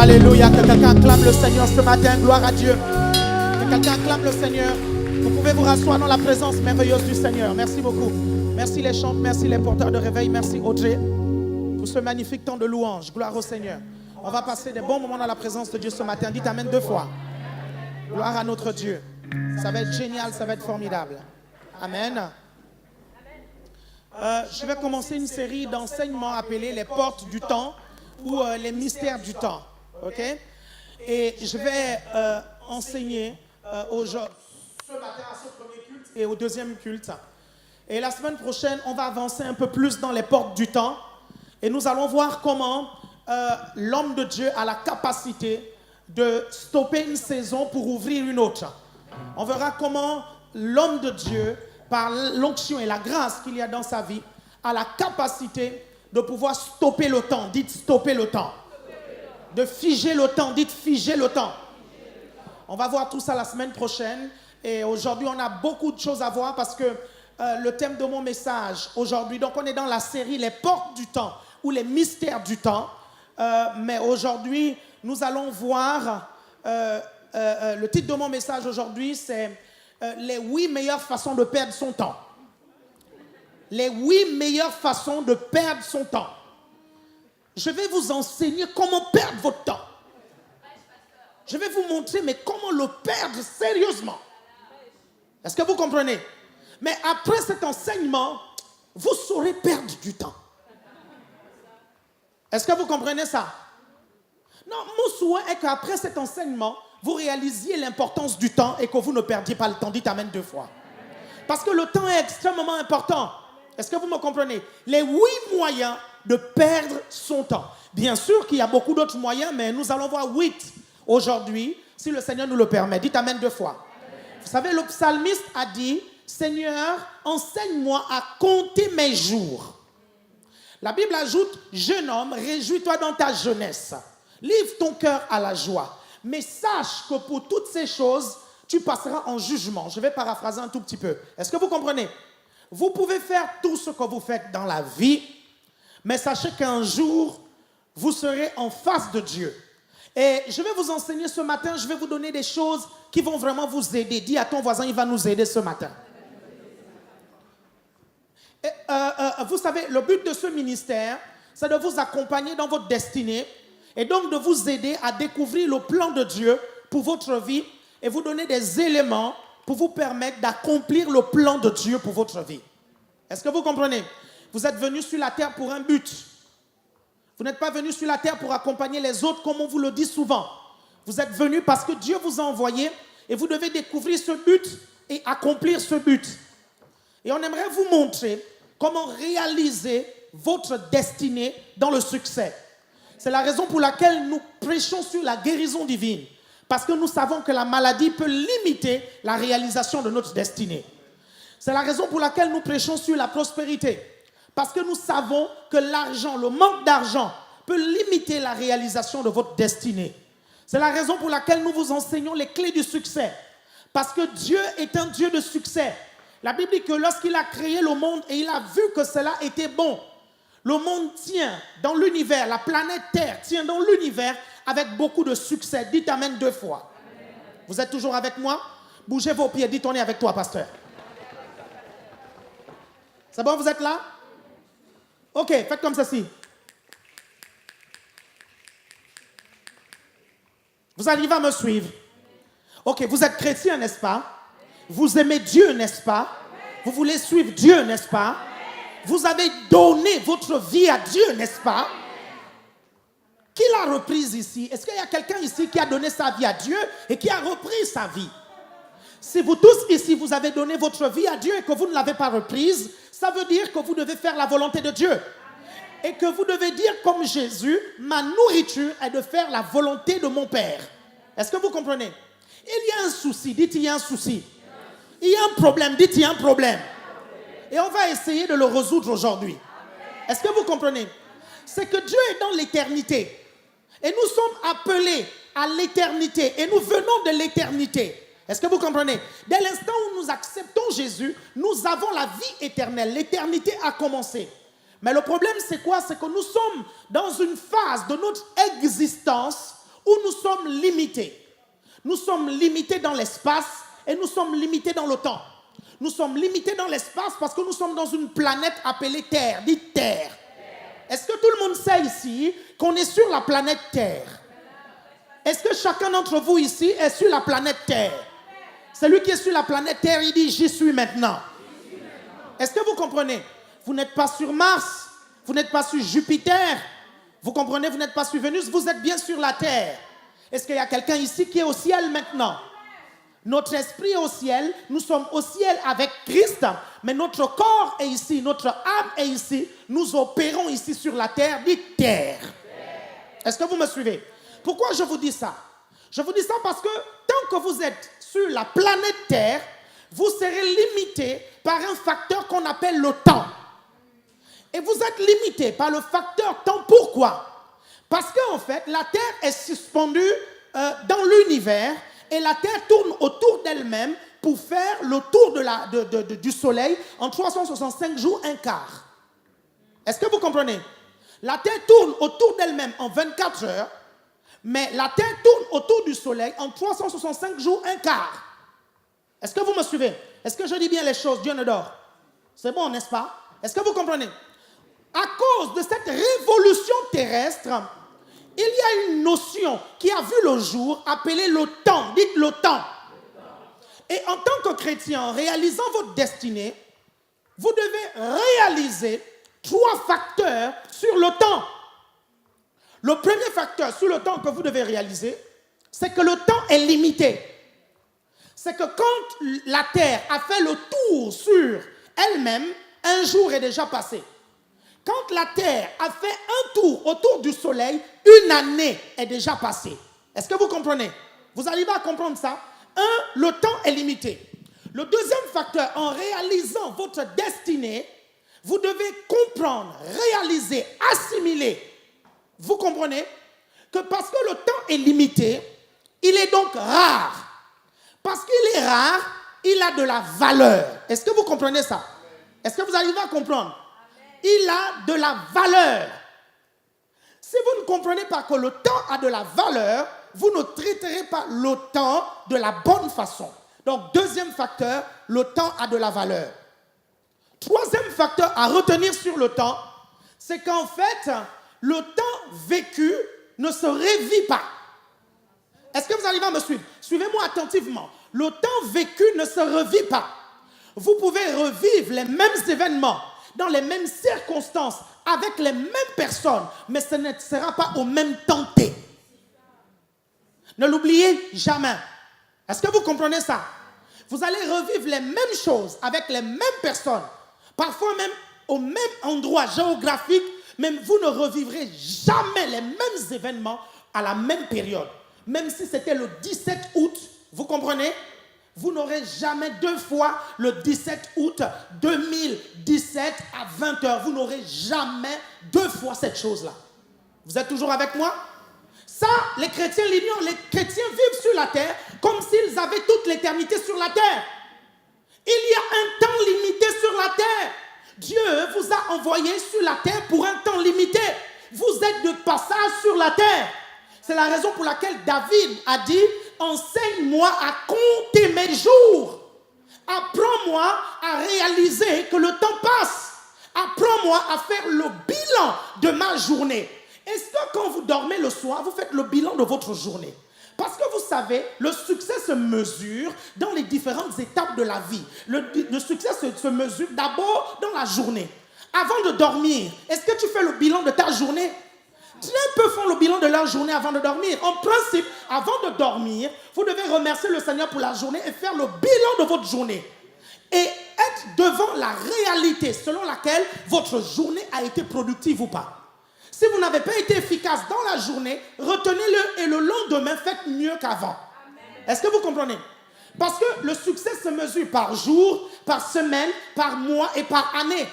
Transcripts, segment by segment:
Alléluia, que quelqu'un acclame le Seigneur ce matin, gloire à Dieu. Que quelqu'un acclame le Seigneur. Vous pouvez vous rasseoir dans la présence merveilleuse du Seigneur. Merci beaucoup. Merci les chants, merci les porteurs de réveil, merci Audrey pour ce magnifique temps de louange. Gloire au Seigneur. On va passer des bons moments dans la présence de Dieu ce matin. Dites Amen 2 fois. Gloire à notre Dieu. Ça va être génial, ça va être formidable. Amen. Je vais commencer une série d'enseignements appelés les portes du temps ou les mystères du temps. Ok? Et je vais enseigner aujourd'hui, ce matin à ce premier culte et au deuxième culte. Et la semaine prochaine, on va avancer un peu plus dans les portes du temps. Et nous allons voir comment l'homme de Dieu a la capacité de stopper une saison pour ouvrir une autre. On verra comment l'homme de Dieu, par l'onction et la grâce qu'il y a dans sa vie, a la capacité de pouvoir stopper le temps. Dites stopper le temps. De figer le temps. Dites figer le temps. On va voir tout ça la semaine prochaine. Et aujourd'hui, on a beaucoup de choses à voir parce que le thème de mon message aujourd'hui, donc on est dans la série Les portes du temps ou les mystères du temps. Mais aujourd'hui, nous allons voir, le titre de mon message aujourd'hui, c'est les 8 meilleures façons de perdre son temps. les 8 meilleures façons de perdre son temps. Je vais vous enseigner comment perdre votre temps. Je vais vous montrer mais comment le perdre sérieusement. Est-ce que vous comprenez? Mais après cet enseignement, vous saurez perdre du temps. Est-ce que vous comprenez ça? Non, mon souhait est qu'après cet enseignement, vous réalisiez l'importance du temps et que vous ne perdiez pas le temps. Dites amen 2 fois. Parce que le temps est extrêmement important. Est-ce que vous me comprenez? Les 8 moyens de perdre son temps. Bien sûr qu'il y a beaucoup d'autres moyens, mais nous allons voir 8 aujourd'hui, si le Seigneur nous le permet. Dites amen 2 fois. Vous savez, le psalmiste a dit, Seigneur, enseigne-moi à compter mes jours. La Bible ajoute, jeune homme, réjouis-toi dans ta jeunesse. Livre ton cœur à la joie. Mais sache que pour toutes ces choses, tu passeras en jugement. Je vais paraphraser un tout petit peu. Est-ce que vous comprenez? Vous pouvez faire tout ce que vous faites dans la vie, mais sachez qu'un jour, vous serez en face de Dieu. Et je vais vous enseigner ce matin, je vais vous donner des choses qui vont vraiment vous aider. Dis à ton voisin, il va nous aider ce matin. Et, vous savez, le but de ce ministère, c'est de vous accompagner dans votre destinée et donc de vous aider à découvrir le plan de Dieu pour votre vie et vous donner des éléments pour vous permettre d'accomplir le plan de Dieu pour votre vie. Est-ce que vous comprenez? Vous êtes venus sur la terre pour un but. Vous n'êtes pas venus sur la terre pour accompagner les autres comme on vous le dit souvent. Vous êtes venus parce que Dieu vous a envoyé et vous devez découvrir ce but et accomplir ce but. Et on aimerait vous montrer comment réaliser votre destinée dans le succès. C'est la raison pour laquelle nous prêchons sur la guérison divine. Parce que nous savons que la maladie peut limiter la réalisation de notre destinée. C'est la raison pour laquelle nous prêchons sur la prospérité. Parce que nous savons que l'argent, le manque d'argent, peut limiter la réalisation de votre destinée. C'est la raison pour laquelle nous vous enseignons les clés du succès. Parce que Dieu est un Dieu de succès. La Bible dit que lorsqu'il a créé le monde et il a vu que cela était bon, le monde tient dans l'univers, la planète Terre tient dans l'univers avec beaucoup de succès. Dites amen 2 fois. Amen. Vous êtes toujours avec moi? Bougez vos pieds, dites on est avec toi, pasteur. C'est bon, vous êtes là? Ok, faites comme ceci. Vous arrivez à me suivre? Ok, vous êtes chrétien, n'est-ce pas? Vous aimez Dieu, n'est-ce pas? Vous voulez suivre Dieu, n'est-ce pas? Vous avez donné votre vie à Dieu, n'est-ce pas? Qui l'a reprise ici? Est-ce qu'il y a quelqu'un ici qui a donné sa vie à Dieu et qui a repris sa vie? Si vous tous ici, vous avez donné votre vie à Dieu et que vous ne l'avez pas reprise, ça veut dire que vous devez faire la volonté de Dieu. Et que vous devez dire comme Jésus, ma nourriture est de faire la volonté de mon Père. Est-ce que vous comprenez? Il y a un souci, dites il y a un souci. Il y a un problème, dites il y a un problème. Et on va essayer de le résoudre aujourd'hui. Est-ce que vous comprenez? C'est que Dieu est dans l'éternité. Et nous sommes appelés à l'éternité. Et nous venons de l'éternité. Est-ce que vous comprenez? Dès l'instant où nous acceptons Jésus, nous avons la vie éternelle. L'éternité a commencé. Mais le problème, c'est quoi? C'est que nous sommes dans une phase de notre existence où nous sommes limités. Nous sommes limités dans l'espace et nous sommes limités dans le temps. Nous sommes limités dans l'espace parce que nous sommes dans une planète appelée Terre. Dites Terre. Est-ce que tout le monde sait ici qu'on est sur la planète Terre? Est-ce que chacun d'entre vous ici est sur la planète Terre? Celui qui est sur la planète Terre, il dit « J'y suis maintenant ». Est-ce que vous comprenez? Vous n'êtes pas sur Mars, vous n'êtes pas sur Jupiter, vous comprenez? Vous n'êtes pas sur Vénus, vous êtes bien sur la Terre. Est-ce qu'il y a quelqu'un ici qui est au ciel maintenant? Notre esprit est au ciel, nous sommes au ciel avec Christ, mais notre corps est ici, notre âme est ici, nous opérons ici sur la terre, dites terre. Est-ce que vous me suivez? Pourquoi je vous dis ça? Je vous dis ça parce que tant que vous êtes sur la planète Terre, vous serez limité par un facteur qu'on appelle le temps. Et vous êtes limité par le facteur temps. Pourquoi? Parce qu'en fait, la Terre est suspendue dans l'univers et la Terre tourne autour d'elle-même pour faire le tour du Soleil en 365 jours, un quart. Est-ce que vous comprenez? La Terre tourne autour d'elle-même en 24 heures, mais la Terre tourne autour du Soleil en 365 jours, un quart. Est-ce que vous me suivez? Est-ce que je dis bien les choses? Dieu ne dort. C'est bon, n'est-ce pas? Est-ce que vous comprenez? À cause de cette révolution terrestre, il y a une notion qui a vu le jour appelée le temps. Dites le temps. Et en tant que chrétien, en réalisant votre destinée, vous devez réaliser 3 facteurs sur le temps. Le premier facteur sur le temps que vous devez réaliser, c'est que le temps est limité. C'est que quand la Terre a fait le tour sur elle-même, un jour est déjà passé. Quand la Terre a fait un tour autour du Soleil, une année est déjà passée. Est-ce que vous comprenez? Vous arrivez à comprendre ça? Le temps est limité. Le deuxième facteur, en réalisant votre destinée, vous devez comprendre, réaliser, assimiler. Vous comprenez que parce que le temps est limité, il est donc rare. Parce qu'il est rare, il a de la valeur. Est-ce que vous comprenez ça? Est-ce que vous arrivez à comprendre? Il a de la valeur. Si vous ne comprenez pas que le temps a de la valeur, vous ne traiterez pas le temps de la bonne façon. Donc, deuxième facteur, le temps a de la valeur. Troisième facteur à retenir sur le temps, c'est qu'en fait, le temps vécu ne se revit pas. Est-ce que vous arrivez à me suivre? Suivez-moi attentivement. Le temps vécu ne se revit pas. Vous pouvez revivre les mêmes événements, dans les mêmes circonstances, avec les mêmes personnes, mais ce ne sera pas au même temps T. Ne l'oubliez jamais. Est-ce que vous comprenez ça? Vous allez revivre les mêmes choses avec les mêmes personnes, parfois même au même endroit géographique, mais vous ne revivrez jamais les mêmes événements à la même période. Même si c'était le 17 août, vous comprenez? Vous n'aurez jamais 2 fois le 17 août 2017 à 20h. Vous n'aurez jamais 2 fois cette chose-là. Vous êtes toujours avec moi? Ça, les chrétiens l'ignorent. Les chrétiens vivent sur la terre comme s'ils avaient toute l'éternité sur la terre. Il y a un temps limité sur la terre. Dieu vous a envoyé sur la terre pour un temps limité. Vous êtes de passage sur la terre. C'est la raison pour laquelle David a dit « Enseigne-moi à compter mes jours. Apprends-moi à réaliser que le temps passe. Apprends-moi à faire le bilan de ma journée. » Est-ce que quand vous dormez le soir, vous faites le bilan de votre journée? Parce que vous savez, le succès se mesure dans les différentes étapes de la vie. Le succès se mesure d'abord dans la journée. Avant de dormir, est-ce que tu fais le bilan de ta journée? Très peu font le bilan de leur journée avant de dormir. En principe, avant de dormir, vous devez remercier le Seigneur pour la journée et faire le bilan de votre journée. Et être devant la réalité selon laquelle votre journée a été productive ou pas. Si vous n'avez pas été efficace dans la journée, retenez-le et le lendemain, faites mieux qu'avant. Est-ce que vous comprenez? Parce que le succès se mesure par jour, par semaine, par mois et par année.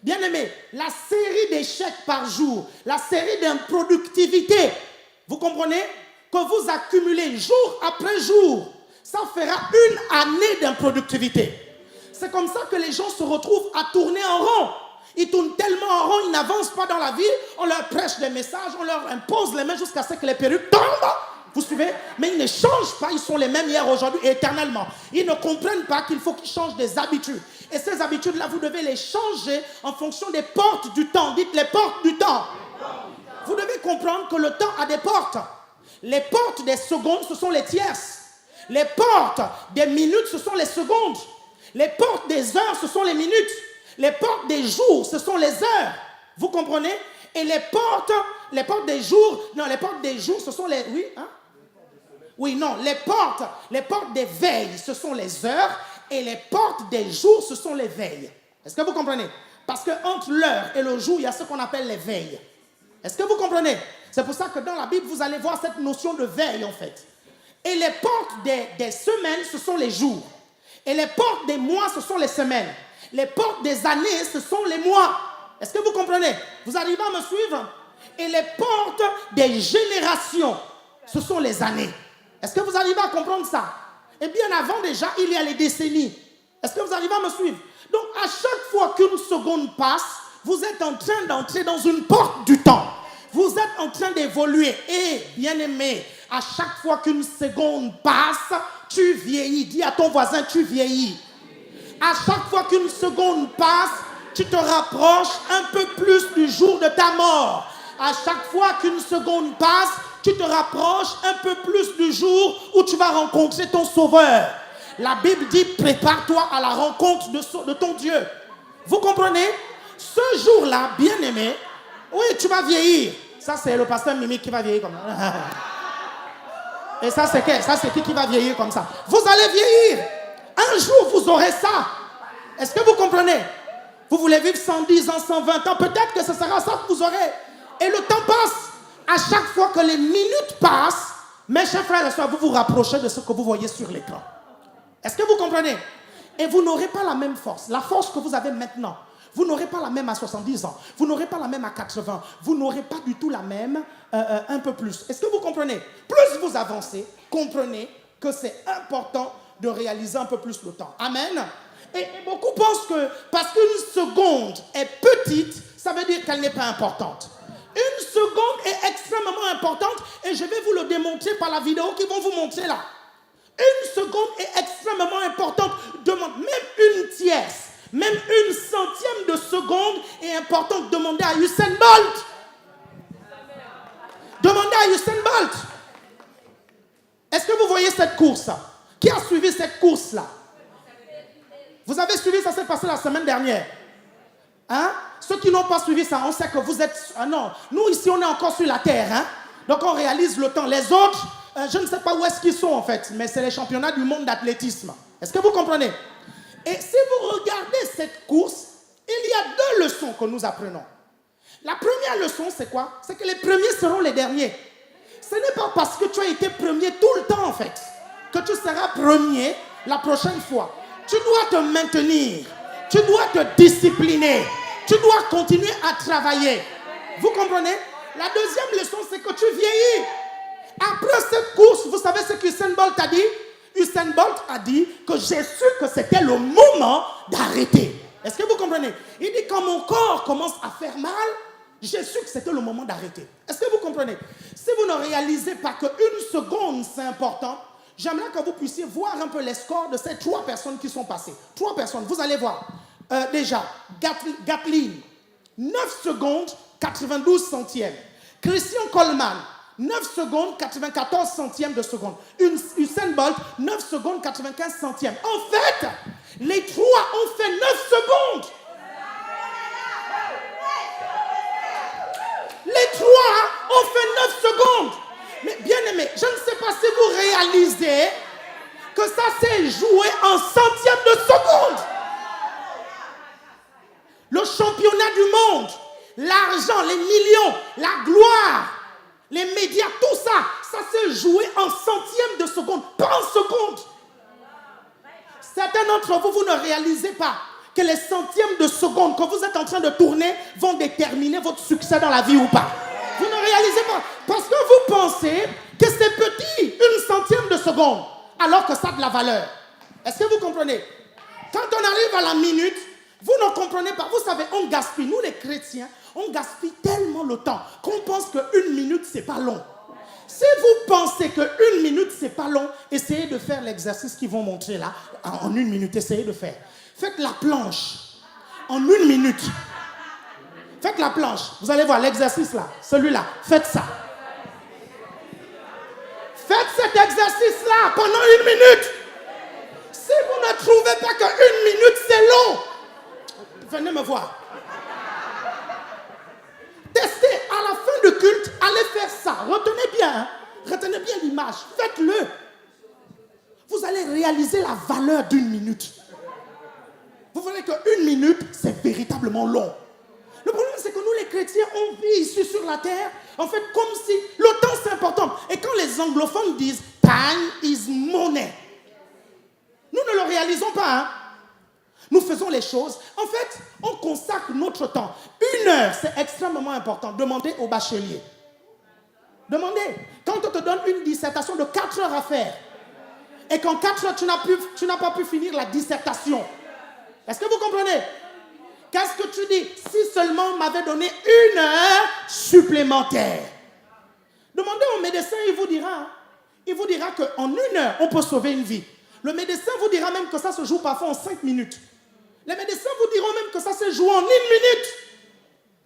Bien-aimés, la série d'échecs par jour, la série d'improductivité, vous comprenez? Que vous accumulez jour après jour, ça fera une année d'improductivité. C'est comme ça que les gens se retrouvent à tourner en rond. Ils tournent tellement en rond, ils n'avancent pas dans la vie, on leur prêche des messages, on leur impose les mains jusqu'à ce que les perruques tombent. Vous suivez? Mais ils ne changent pas, ils sont les mêmes hier, aujourd'hui et éternellement. Ils ne comprennent pas qu'il faut qu'ils changent des habitudes. Et ces habitudes-là, vous devez les changer en fonction des portes du temps. Dites les portes du temps. Vous devez comprendre que le temps a des portes. Les portes des secondes, ce sont les tierces. Les portes des minutes, ce sont les secondes. Les portes des heures, ce sont les minutes. Les portes des jours, ce sont les heures. Vous comprenez? Et les portes des jours, non, les portes des jours, ce sont les... Oui, hein? Oui, non, les portes des veilles, ce sont les heures. Et les portes des jours, ce sont les veilles. Est-ce que vous comprenez? Parce qu'entre l'heure et le jour, il y a ce qu'on appelle les veilles. Est-ce que vous comprenez? C'est pour ça que dans la Bible, vous allez voir cette notion de veille, en fait. Et les portes des semaines, ce sont les jours. Et les portes des mois, ce sont les semaines. Les portes des années, ce sont les mois. Est-ce que vous comprenez? Vous arrivez à me suivre? Et les portes des générations, ce sont les années. Est-ce que vous arrivez à comprendre ça? Et bien avant déjà, il y a les décennies. Est-ce que vous arrivez à me suivre? Donc à chaque fois qu'une seconde passe, vous êtes en train d'entrer dans une porte du temps. Vous êtes en train d'évoluer. Et bien aimé, à chaque fois qu'une seconde passe, tu vieillis. Dis à ton voisin, tu vieillis. À chaque fois qu'une seconde passe, tu te rapproches un peu plus du jour de ta mort. À chaque fois qu'une seconde passe, tu te rapproches un peu plus du jour où tu vas rencontrer ton Sauveur. La Bible dit, prépare-toi à la rencontre de ton Dieu. Vous comprenez? Ce jour-là, bien-aimé, oui, tu vas vieillir. Ça, c'est le pasteur Mimi qui va vieillir comme ça. Et ça, c'est qui? Ça, c'est qui va vieillir comme ça? Vous allez vieillir. Un jour, vous aurez ça. Est-ce que vous comprenez? Vous voulez vivre 110 ans, 120 ans, peut-être que ce sera ça que vous aurez. Et le temps passe. À chaque fois que les minutes passent, mes chers frères et sœurs, vous vous rapprochez de ce que vous voyez sur l'écran. Est-ce que vous comprenez? Et vous n'aurez pas la même force. La force que vous avez maintenant, vous n'aurez pas la même à 70 ans. Vous n'aurez pas la même à 80. Vous n'aurez pas du tout la même un peu plus. Est-ce que vous comprenez? Plus vous avancez, comprenez que c'est important de réaliser un peu plus le temps. Amen. Et beaucoup pensent que parce qu'une seconde est petite, ça veut dire qu'elle n'est pas importante. Une seconde est extrêmement importante et je vais vous le démontrer par la vidéo qu'ils vont vous montrer là. Une seconde est extrêmement importante. Même une tierce, même une centième de seconde est importante. Demandez à Usain Bolt. Demandez à Usain Bolt. Est-ce que vous voyez cette course? Qui a suivi cette course-là? Vous avez suivi, ça s'est passé la semaine dernière. Hein? Ceux qui n'ont pas suivi ça, on sait que vous êtes... Ah non, nous ici, on est encore sur la terre. Hein? Donc on réalise le temps. Les autres, je ne sais pas où est-ce qu'ils sont en fait, mais c'est les championnats du monde d'athlétisme. Est-ce que vous comprenez? Et si vous regardez cette course, il y a 2 leçons que nous apprenons. La première leçon, c'est quoi? C'est que les premiers seront les derniers. Ce n'est pas parce que tu as été premier tout le temps en fait, que tu seras premier la prochaine fois. Tu dois te maintenir. Tu dois te discipliner. Tu dois continuer à travailler. Vous comprenez? La deuxième leçon, c'est que tu vieillis. Après cette course, vous savez ce qu'Usain Bolt a dit? Usain Bolt a dit que j'ai su que c'était le moment d'arrêter. Est-ce que vous comprenez? Il dit quand mon corps commence à faire mal, j'ai su que c'était le moment d'arrêter. Est-ce que vous comprenez? Si vous ne réalisez pas qu'une seconde, c'est important, j'aimerais que vous puissiez voir un peu les scores de ces 3 personnes qui sont passées. 3 personnes, vous allez voir. Déjà, Gatlin, 9 secondes, 92 centièmes. Christian Coleman, 9 secondes, 94 centièmes de seconde. Usain Bolt, 9 secondes, 95 centièmes. En fait, les 3 ont fait 9 secondes. Les 3 ont fait 9 secondes. Mais bien aimé, je ne sais pas si vous réalisez que ça s'est joué en centièmes de seconde. Le championnat du monde, l'argent, les millions, la gloire, les médias, tout ça, ça s'est joué en centièmes de seconde, pas en seconde. Certains d'entre vous, vous ne réalisez pas que les centièmes de seconde que vous êtes en train de tourner vont déterminer votre succès dans la vie ou pas. Vous ne réalisez pas. Parce que vous pensez que c'est petit, une centième de seconde, alors que ça a de la valeur. Est-ce que vous comprenez? Quand on arrive à la minute, vous ne comprenez pas. Vous savez, on gaspille. Nous, les chrétiens, on gaspille tellement le temps qu'on pense qu'une minute, c'est pas long. Si vous pensez qu'une minute, c'est pas long, essayez de faire l'exercice qu'ils vont montrer là. En 1 minute, essayez de faire. Faites la planche en 1 minute. Faites la planche. Vous allez voir l'exercice là. Celui-là. Faites ça. Faites cet exercice-là pendant 1 minute. Si vous ne trouvez pas qu'1 minute, c'est long, venez me voir. Testez à la fin du culte. Allez faire ça. Retenez bien. Hein? Retenez bien l'image. Faites-le. Vous allez réaliser la valeur d'1 minute. Vous verrez qu'1 minute, c'est véritablement long. Le problème, c'est que nous, les chrétiens, on vit ici sur la terre, en fait, comme si le temps, c'est important. Et quand les anglophones disent « time is money », nous ne le réalisons pas. Hein? Nous faisons les choses. En fait, on consacre notre temps. 1 heure, c'est extrêmement important. Demandez au bachelier. Demandez. Quand on te donne une dissertation de 4 heures à faire, et qu'en 4 heures, tu n'as pas pu finir la dissertation, est-ce que vous comprenez? Qu'est-ce que tu dis? Si seulement on m'avait donné 1 heure supplémentaire. Demandez au médecin, il vous dira qu'en 1 heure, on peut sauver une vie. Le médecin vous dira même que ça se joue parfois en 5 minutes. Les médecins vous diront même que ça se joue en 1 minute.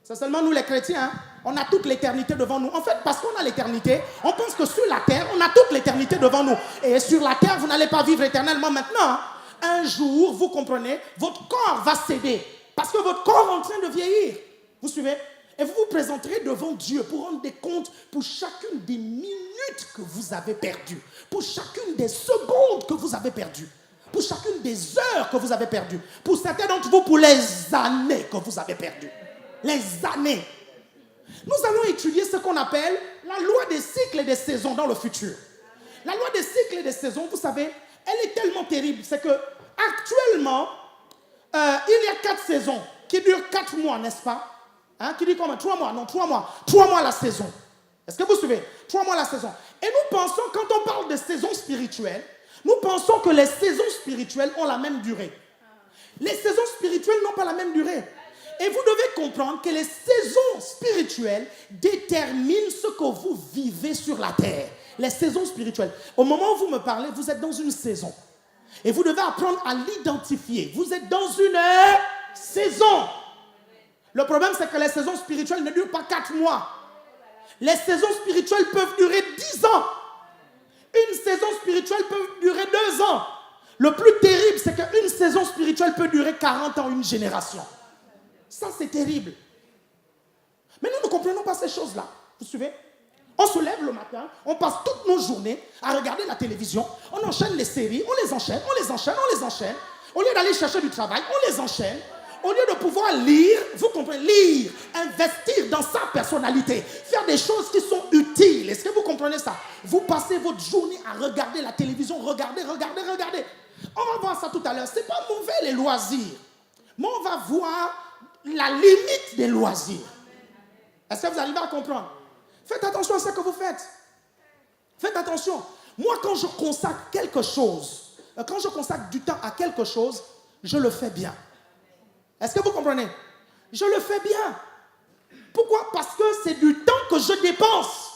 C'est seulement nous les chrétiens, hein? On a toute l'éternité devant nous. En fait, parce qu'on a l'éternité, on pense que sur la terre, on a toute l'éternité devant nous. Et sur la terre, vous n'allez pas vivre éternellement maintenant. Hein? Un jour, vous comprenez, votre corps va céder. Parce que votre corps est en train de vieillir. Vous suivez? Et vous vous présenterez devant Dieu pour rendre des comptes pour chacune des minutes que vous avez perdues. Pour chacune des secondes que vous avez perdues. Pour chacune des heures que vous avez perdues. Pour certains d'entre vous, pour les années que vous avez perdues. Les années. Nous allons étudier ce qu'on appelle la loi des cycles et des saisons dans le futur. La loi des cycles et des saisons, vous savez, elle est tellement terrible. C'est que actuellement, il y a 4 saisons qui durent 4 mois, n'est-ce pas? Hein, qui dit combien? 3 mois, non, 3 mois. 3 mois la saison. Est-ce que vous suivez? 3 mois la saison. Et nous pensons, quand on parle de saison spirituelle, nous pensons que les saisons spirituelles ont la même durée. Les saisons spirituelles n'ont pas la même durée. Et vous devez comprendre que les saisons spirituelles déterminent ce que vous vivez sur la terre. Les saisons spirituelles. Au moment où vous me parlez, vous êtes dans une saison. Et vous devez apprendre à l'identifier. Vous êtes dans une saison. Le problème, c'est que les saisons spirituelles ne durent pas 4 mois. Les saisons spirituelles peuvent durer 10 ans. Une saison spirituelle peut durer 2 ans. Le plus terrible, c'est qu'une saison spirituelle peut durer 40 ans, une génération. Ça, c'est terrible. Mais nous ne comprenons pas ces choses-là. Vous suivez? On se lève le matin, on passe toutes nos journées à regarder la télévision, on enchaîne les séries, on les enchaîne, on les enchaîne, on les enchaîne. Au lieu d'aller chercher du travail, on les enchaîne. Au lieu de pouvoir lire, vous comprenez, lire, investir dans sa personnalité, faire des choses qui sont utiles. Est-ce que vous comprenez ça? Vous passez votre journée à regarder la télévision, regarder. On va voir ça tout à l'heure. C'est pas mauvais les loisirs, mais on va voir la limite des loisirs. Est-ce que vous arrivez à comprendre? Faites attention à ce que vous faites. Faites attention. Moi, quand je consacre quelque chose, quand je consacre du temps à quelque chose, je le fais bien. Est-ce que vous comprenez? Je le fais bien. Pourquoi? Parce que c'est du temps que je dépense.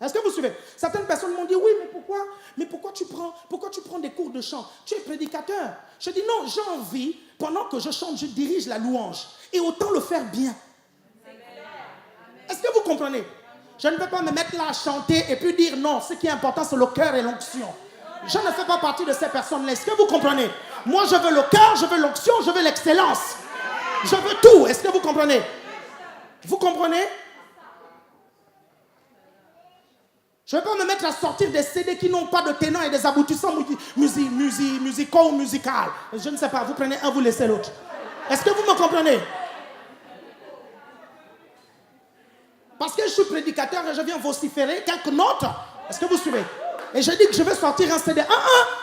Est-ce que vous suivez? Certaines personnes m'ont dit, oui, mais pourquoi tu prends des cours de chant? Tu es prédicateur. Je dis, non, j'ai envie, pendant que je chante, je dirige la louange. Et autant le faire bien. Est-ce que vous comprenez? Je ne peux pas me mettre là à chanter et puis dire non, ce qui est important, c'est le cœur et l'onction. Je ne fais pas partie de ces personnes-là. Est-ce que vous comprenez? Moi, je veux le cœur, je veux l'onction, je veux l'excellence. Je veux tout. Est-ce que vous comprenez? Vous comprenez? Je ne vais pas me mettre à sortir des CD qui n'ont pas de tenants et des aboutissants musicaux ou musicales. Je ne sais pas, vous prenez un, vous laissez l'autre. Est-ce que vous me comprenez? Parce que je suis prédicateur et je viens vociférer quelques notes. Est-ce que vous suivez? Et je dis que je vais sortir un CD.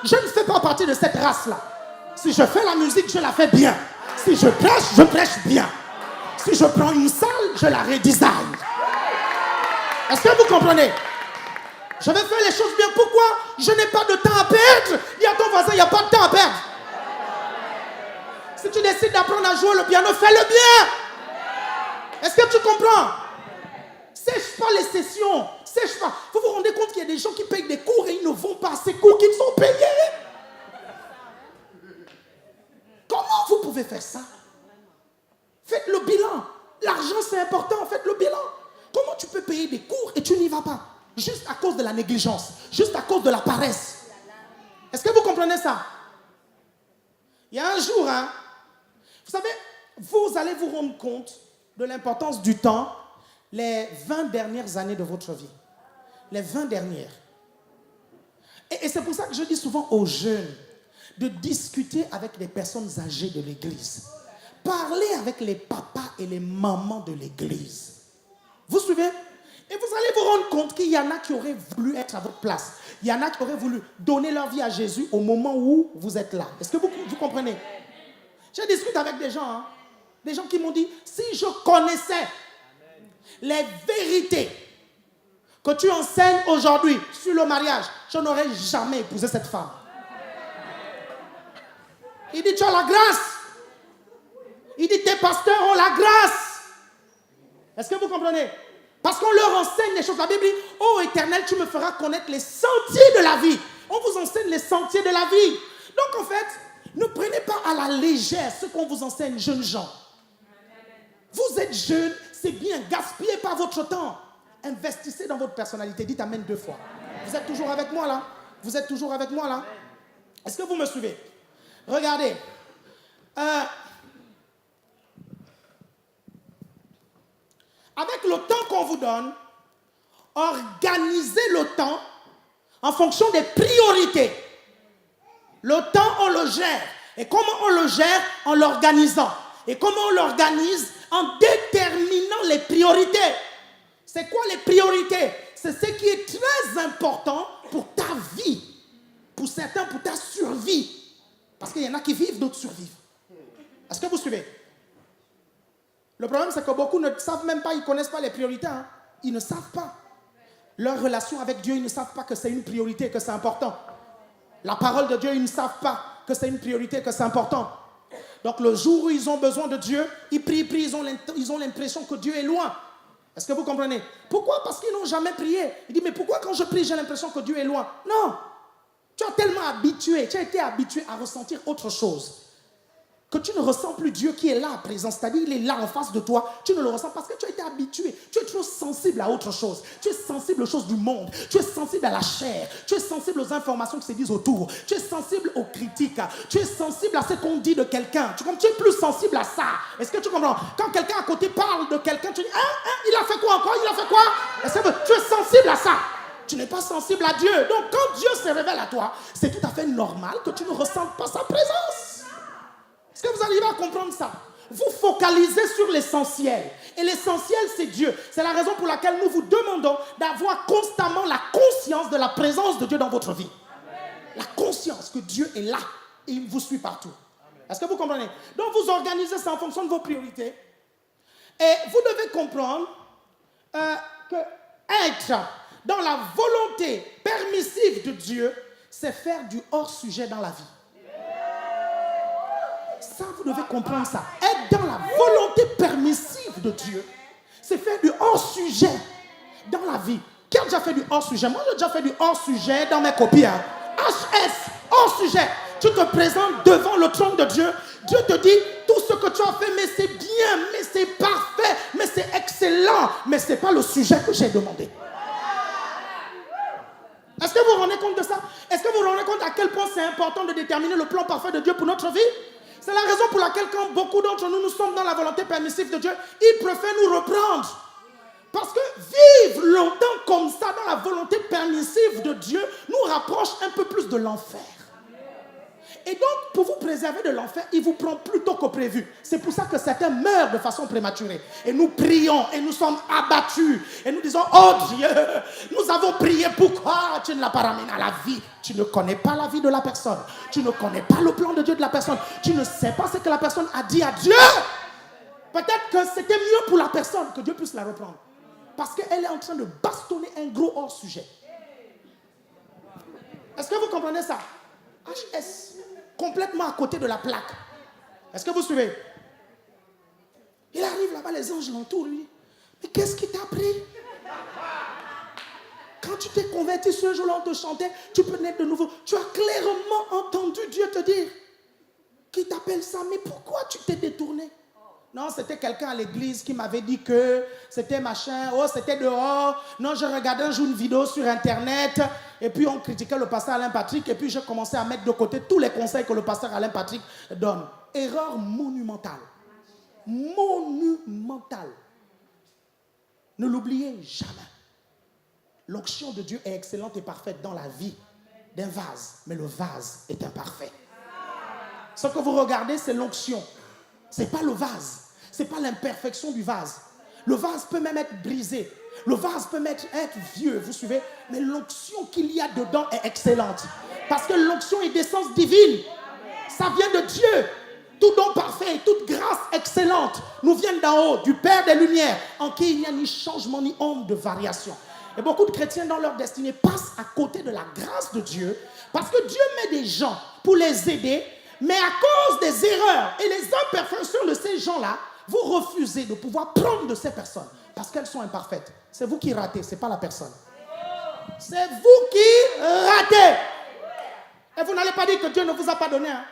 Je ne fais pas partie de cette race-là. Si je fais la musique, je la fais bien. Si je prêche bien. Si je prends une salle, je la redesign. Est-ce que vous comprenez? Je vais faire les choses bien. Pourquoi? Je n'ai pas de temps à perdre. Dis à ton voisin, il n'y a pas de temps à perdre. Si tu décides d'apprendre à jouer le piano, fais-le bien. Est-ce que tu comprends? Sèche pas les sessions. Sèche pas. Vous vous rendez compte qu'il y a des gens qui payent des cours et ils ne vont pas à ces cours qu'ils sont payés? Comment vous pouvez faire ça? Faites le bilan. L'argent, c'est important. Faites le bilan. Comment tu peux payer des cours et tu n'y vas pas? Juste à cause de la négligence. Juste à cause de la paresse. Est-ce que vous comprenez ça? Il y a un jour, vous savez, vous allez vous rendre compte de l'importance du temps les 20 dernières années de votre vie. Les 20 dernières. Et c'est pour ça que je dis souvent aux jeunes de discuter avec les personnes âgées de l'église. Parlez avec les papas et les mamans de l'église. Vous suivez? Et vous allez vous rendre compte qu'il y en a qui auraient voulu être à votre place. Il y en a qui auraient voulu donner leur vie à Jésus au moment où vous êtes là. Est-ce que vous comprenez? Je discute avec des gens. Des gens qui m'ont dit, si je connaissais les vérités que tu enseignes aujourd'hui sur le mariage, je n'aurais jamais épousé cette femme. Il dit, tu as la grâce. Il dit, tes pasteurs ont la grâce. Est-ce que vous comprenez? Parce qu'on leur enseigne les choses. La Bible dit, ô Éternel, tu me feras connaître les sentiers de la vie. On vous enseigne les sentiers de la vie. Donc en fait, Ne prenez pas à la légère ce qu'on vous enseigne, jeunes gens. Vous êtes jeunes, c'est bien. Gaspillez pas votre temps. Investissez dans votre personnalité. Dites Amen 2 fois. Vous êtes toujours avec moi là? Vous êtes toujours avec moi là? Est-ce que vous me suivez? Regardez. Avec le temps qu'on vous donne, organisez le temps en fonction des priorités. Le temps, on le gère. Et comment on le gère? En l'organisant. Et comment on l'organise? En déterminant les priorités. C'est quoi les priorités? C'est ce qui est très important pour ta vie. Pour certains, pour ta survie. Parce qu'il y en a qui vivent, d'autres survivent. Est-ce que vous suivez? Le problème, c'est que beaucoup ne savent même pas, ils ne connaissent pas les priorités. Hein. Ils ne savent pas. Leur relation avec Dieu, ils ne savent pas que c'est une priorité, que c'est important. La parole de Dieu, ils ne savent pas que c'est une priorité, que c'est important. Donc le jour où ils ont besoin de Dieu, ils prient, ils ont l'impression que Dieu est loin. Est-ce que vous comprenez? Pourquoi? Parce qu'ils n'ont jamais prié. Il dit, mais pourquoi quand je prie, j'ai l'impression que Dieu est loin? Non. Tu as tellement habitué, tu as été habitué à ressentir autre chose. Que tu ne ressens plus Dieu qui est là à présent, c'est-à-dire il est là en face de toi, tu ne le ressens parce que tu as été habitué, tu es trop sensible à autre chose, tu es sensible aux choses du monde, tu es sensible à la chair, tu es sensible aux informations qui se disent autour, tu es sensible aux critiques, tu es sensible à ce qu'on dit de quelqu'un, tu es plus sensible à ça. Est-ce que tu comprends? Quand quelqu'un à côté parle de quelqu'un, tu dis, il a fait quoi encore? Il a fait quoi? Est-ce que tu es sensible à ça? Tu n'es pas sensible à Dieu. Donc quand Dieu se révèle à toi, c'est tout à fait normal que tu ne ressentes pas sa présence. Est-ce que vous arrivez à comprendre ça? Vous focalisez sur l'essentiel. Et l'essentiel, c'est Dieu. C'est la raison pour laquelle nous vous demandons d'avoir constamment la conscience de la présence de Dieu dans votre vie. La conscience que Dieu est là et il vous suit partout. Est-ce que vous comprenez? Donc vous organisez ça en fonction de vos priorités. Et vous devez comprendre que être dans la volonté permissive de Dieu, c'est faire du hors-sujet dans la vie. Ça, vous devez comprendre ça. Être dans la volonté permissive de Dieu, c'est faire du hors-sujet dans la vie. Qui a déjà fait du hors-sujet? Moi, j'ai déjà fait du hors-sujet dans mes copies. Hein. HS, hors-sujet. Tu te présentes devant le trône de Dieu. Dieu te dit, tout ce que tu as fait, mais c'est bien, mais c'est parfait, mais c'est excellent. Mais ce n'est pas le sujet que j'ai demandé. Est-ce que vous vous rendez compte de ça? Est-ce que vous vous rendez compte à quel point c'est important de déterminer le plan parfait de Dieu pour notre vie? C'est la raison pour laquelle quand beaucoup d'entre nous sommes dans la volonté permissive de Dieu, il préfère nous reprendre. Parce que vivre longtemps comme ça dans la volonté permissive de Dieu nous rapproche un peu plus de l'enfer. Et donc, pour vous préserver de l'enfer, il vous prend plus tôt que prévu. C'est pour ça que certains meurent de façon prématurée. Et nous prions et nous sommes abattus. Et nous disons, oh Dieu, nous avons prié, pourquoi tu ne l'as pas ramené à la vie? Tu ne connais pas la vie de la personne. Tu ne connais pas le plan de Dieu de la personne. Tu ne sais pas ce que la personne a dit à Dieu. Peut-être que c'était mieux pour la personne que Dieu puisse la reprendre. Parce qu'elle est en train de bastonner un gros hors-sujet. Est-ce que vous comprenez ça? HS. Complètement à côté de la plaque. Est-ce que vous suivez? Il arrive là-bas, les anges l'entourent, lui. Mais qu'est-ce qui t'a pris? Quand tu t'es converti ce jour-là, on te chantait, tu peux naître de nouveau. Tu as clairement entendu Dieu te dire, qui t'appelle ça, mais pourquoi tu t'es détourné? Non, c'était quelqu'un à l'église qui m'avait dit que c'était machin, oh c'était dehors. Non, je regardais un jour une vidéo sur internet et puis on critiquait le pasteur Alain Patrick et puis j'ai commencé à mettre de côté tous les conseils que le pasteur Alain Patrick donne. Erreur monumentale. Monumentale. Ne l'oubliez jamais. L'onction de Dieu est excellente et parfaite dans la vie d'un vase, mais le vase est imparfait. Ce que vous regardez, c'est l'onction. Ce n'est pas le vase. Ce n'est pas l'imperfection du vase. Le vase peut même être brisé. Le vase peut même être vieux, vous suivez. Mais l'onction qu'il y a dedans est excellente. Parce que l'onction est d'essence divine. Ça vient de Dieu. Tout don parfait et toute grâce excellente nous viennent d'en haut, du Père des Lumières, en qui il n'y a ni changement ni ombre de variation. Et beaucoup de chrétiens dans leur destinée passent à côté de la grâce de Dieu parce que Dieu met des gens pour les aider. Mais à cause des erreurs et les imperfections de ces gens-là, vous refusez de pouvoir prendre de ces personnes parce qu'elles sont imparfaites. C'est vous qui ratez, ce n'est pas la personne. C'est vous qui ratez. Et vous n'allez pas dire que Dieu ne vous a pas donné. Hein?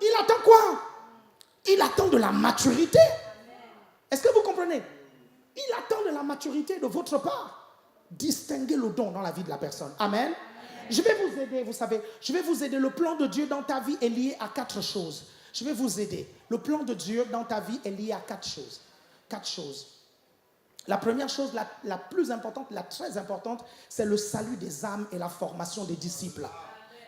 Il attend quoi? Il attend de la maturité. Est-ce que vous comprenez? Il attend de la maturité de votre part. Distinguez le don dans la vie de la personne. Amen. Je vais vous aider, vous savez. Je vais vous aider. Le plan de Dieu dans ta vie est lié à 4 choses. Je vais vous aider. Le plan de Dieu dans ta vie est lié à 4 choses. 4 choses. La première chose, la plus importante, la très importante, c'est le salut des âmes et la formation des disciples.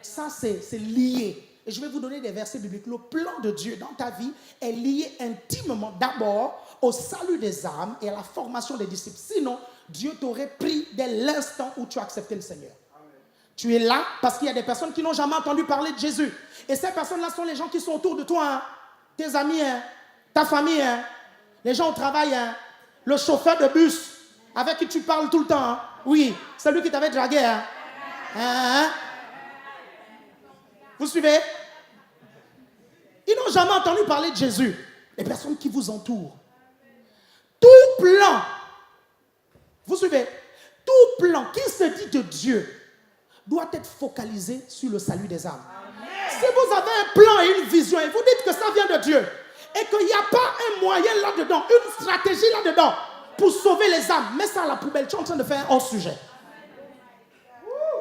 Ça, c'est lié. Et je vais vous donner des versets bibliques. Le plan de Dieu dans ta vie est lié intimement d'abord au salut des âmes et à la formation des disciples. Sinon, Dieu t'aurait pris dès l'instant où tu as accepté le Seigneur. Tu es là parce qu'il y a des personnes qui n'ont jamais entendu parler de Jésus. Et ces personnes-là sont les gens qui sont autour de toi. Hein. Tes amis, hein. Ta famille, hein. Les gens au travail, hein. Le chauffeur de bus avec qui tu parles tout le temps. Hein. Oui, celui qui t'avait dragué. Hein. Hein? Vous suivez? Ils n'ont jamais entendu parler de Jésus. Les personnes qui vous entourent. Tout plan, vous suivez? Tout plan qui se dit de Dieu doit être focalisé sur le salut des âmes. Amen. Si vous avez un plan et une vision et vous dites que ça vient de Dieu et qu'il n'y a pas un moyen là-dedans, une stratégie là-dedans pour sauver les âmes, mets ça à la poubelle. Tu es en train de faire un hors-sujet.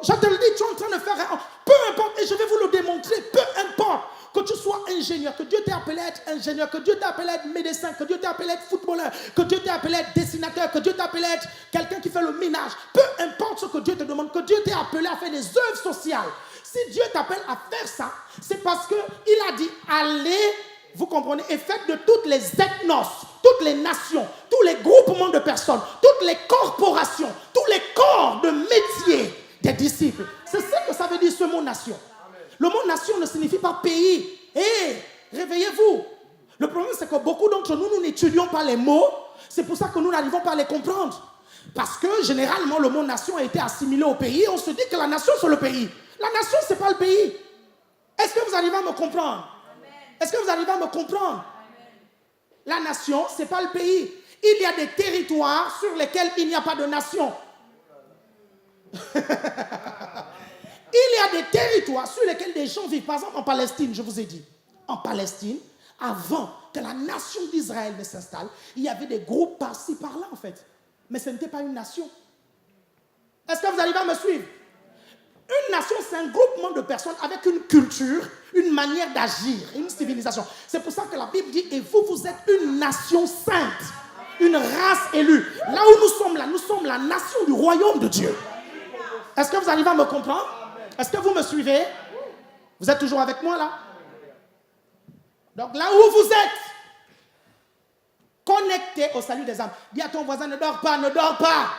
Je te le dis, tu es en train de faire un... Peu importe, et je vais vous le démontrer, peu importe que tu sois ingénieur, que Dieu t'ait appelé à être ingénieur, que Dieu t'ait appelé à être médecin, que Dieu t'ait appelé à être footballeur, que Dieu t'ait appelé à être dessinateur, que Dieu t'ait appelé à être quelqu'un qui fait le ménage. Peu importe ce que Dieu te demande, que Dieu t'ait appelé à faire des œuvres sociales. Si Dieu t'appelle à faire ça, c'est parce qu'il a dit, allez, vous comprenez, et faites de toutes les ethnos, toutes les nations, tous les groupements de personnes, toutes les corporations, tous les corps de métier des disciples. C'est ça que ça veut dire ce mot nation. Le mot nation ne signifie pas pays. Hé, réveillez-vous. Le problème, c'est que beaucoup d'entre nous, nous n'étudions pas les mots. C'est pour ça que nous n'arrivons pas à les comprendre. Parce que généralement, le mot nation a été assimilé au pays. On se dit que la nation, c'est le pays. La nation, ce n'est pas le pays. Est-ce que vous arrivez à me comprendre? Est-ce que vous arrivez à me comprendre? La nation, ce n'est pas le pays. Il y a des territoires sur lesquels il n'y a pas de nation. Il y a des territoires sur lesquels des gens vivent. Par exemple, en Palestine, je vous ai dit. En Palestine, avant que la nation d'Israël ne s'installe, il y avait des groupes par-ci, par-là, en fait. Mais ce n'était pas une nation. Est-ce que vous arrivez à me suivre? Une nation, c'est un groupement de personnes avec une culture, une manière d'agir, une civilisation. C'est pour ça que la Bible dit, et vous, vous êtes une nation sainte, une race élue. Là où nous sommes la nation du royaume de Dieu. Est-ce que vous arrivez à me comprendre? Est-ce que vous me suivez? Vous êtes toujours avec moi là? Donc là où vous êtes, connecté au salut des âmes. Dis à ton voisin, ne dors pas, ne dors pas.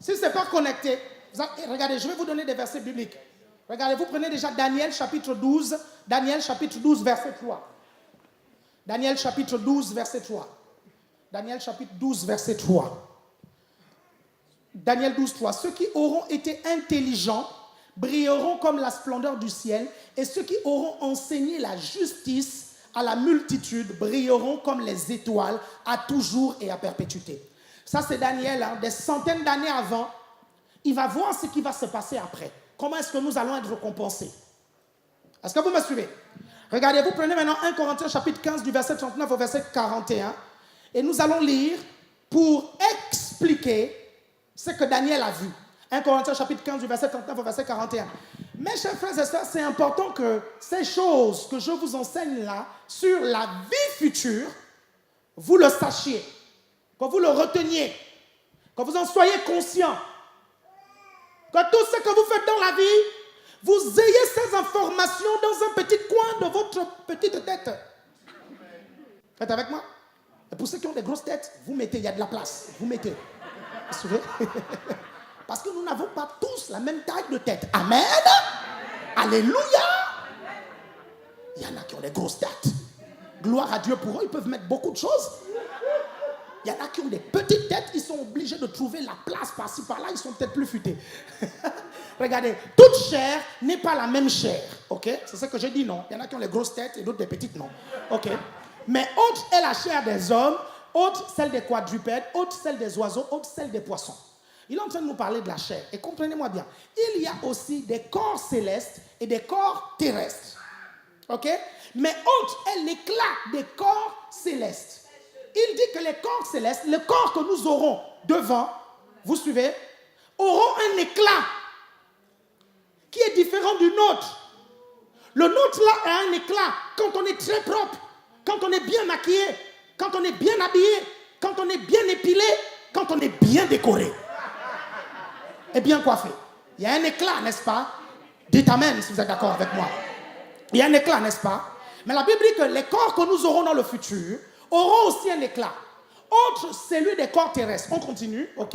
Si ce n'est pas connecté, regardez, je vais vous donner des versets bibliques. Regardez, vous prenez déjà Daniel chapitre 12, verset 3. Daniel chapitre 12, verset 3. Daniel chapitre 12, verset 3. Daniel 12, 3. Ceux qui auront été intelligents brilleront comme la splendeur du ciel, et ceux qui auront enseigné la justice à la multitude brilleront comme les étoiles à toujours et à perpétuité. Ça, c'est Daniel, hein, des centaines d'années avant. Il va voir ce qui va se passer après. Comment est-ce que nous allons être récompensés? Est-ce que vous me suivez? Regardez, vous prenez maintenant 1 Corinthiens chapitre 15 du verset 39 au verset 41, et nous allons lire pour expliquer ce que Daniel a vu. 1 Corinthiens chapitre 15 du verset 39 au verset 41. Mes chers frères et sœurs, c'est important que ces choses que je vous enseigne là, sur la vie future, vous le sachiez, que vous le reteniez, que vous en soyez conscient, que tout ce que vous faites dans la vie, vous ayez ces informations dans un petit coin de votre petite tête. Faites avec moi. Et pour ceux qui ont des grosses têtes, vous mettez, il y a de la place, vous mettez. Parce que nous n'avons pas tous la même taille de tête. Amen. Alléluia. Il y en a qui ont des grosses têtes. Gloire à Dieu pour eux, ils peuvent mettre beaucoup de choses. Il y en a qui ont des petites têtes, ils sont obligés de trouver la place par-ci, par-là, ils sont peut-être plus futés. Regardez, toute chair n'est pas la même chair. Ok? C'est ce que j'ai dit, non? Il y en a qui ont les grosses têtes et d'autres des petites, non? Ok? Mais autre est la chair des hommes, autre celle des quadrupèdes, autre celle des oiseaux, autre celle des poissons. Il est en train de nous parler de la chair. Et comprenez-moi bien, il y a aussi des corps célestes et des corps terrestres. Ok? Mais autre est l'éclat des corps célestes. Il dit que les corps célestes, le corps que nous aurons devant, vous suivez, auront un éclat qui est différent du nôtre. Le nôtre là a un éclat quand on est très propre, quand on est bien maquillé, quand on est bien habillé, quand on est bien épilé, quand on est bien décoré et bien coiffé. Il y a un éclat, n'est-ce pas? Dites amen si vous êtes d'accord avec moi. Il y a un éclat, n'est-ce pas? Mais la Bible dit que les corps que nous aurons dans le futur auront aussi un éclat. Autre, c'est celui des corps terrestres. On continue, ok?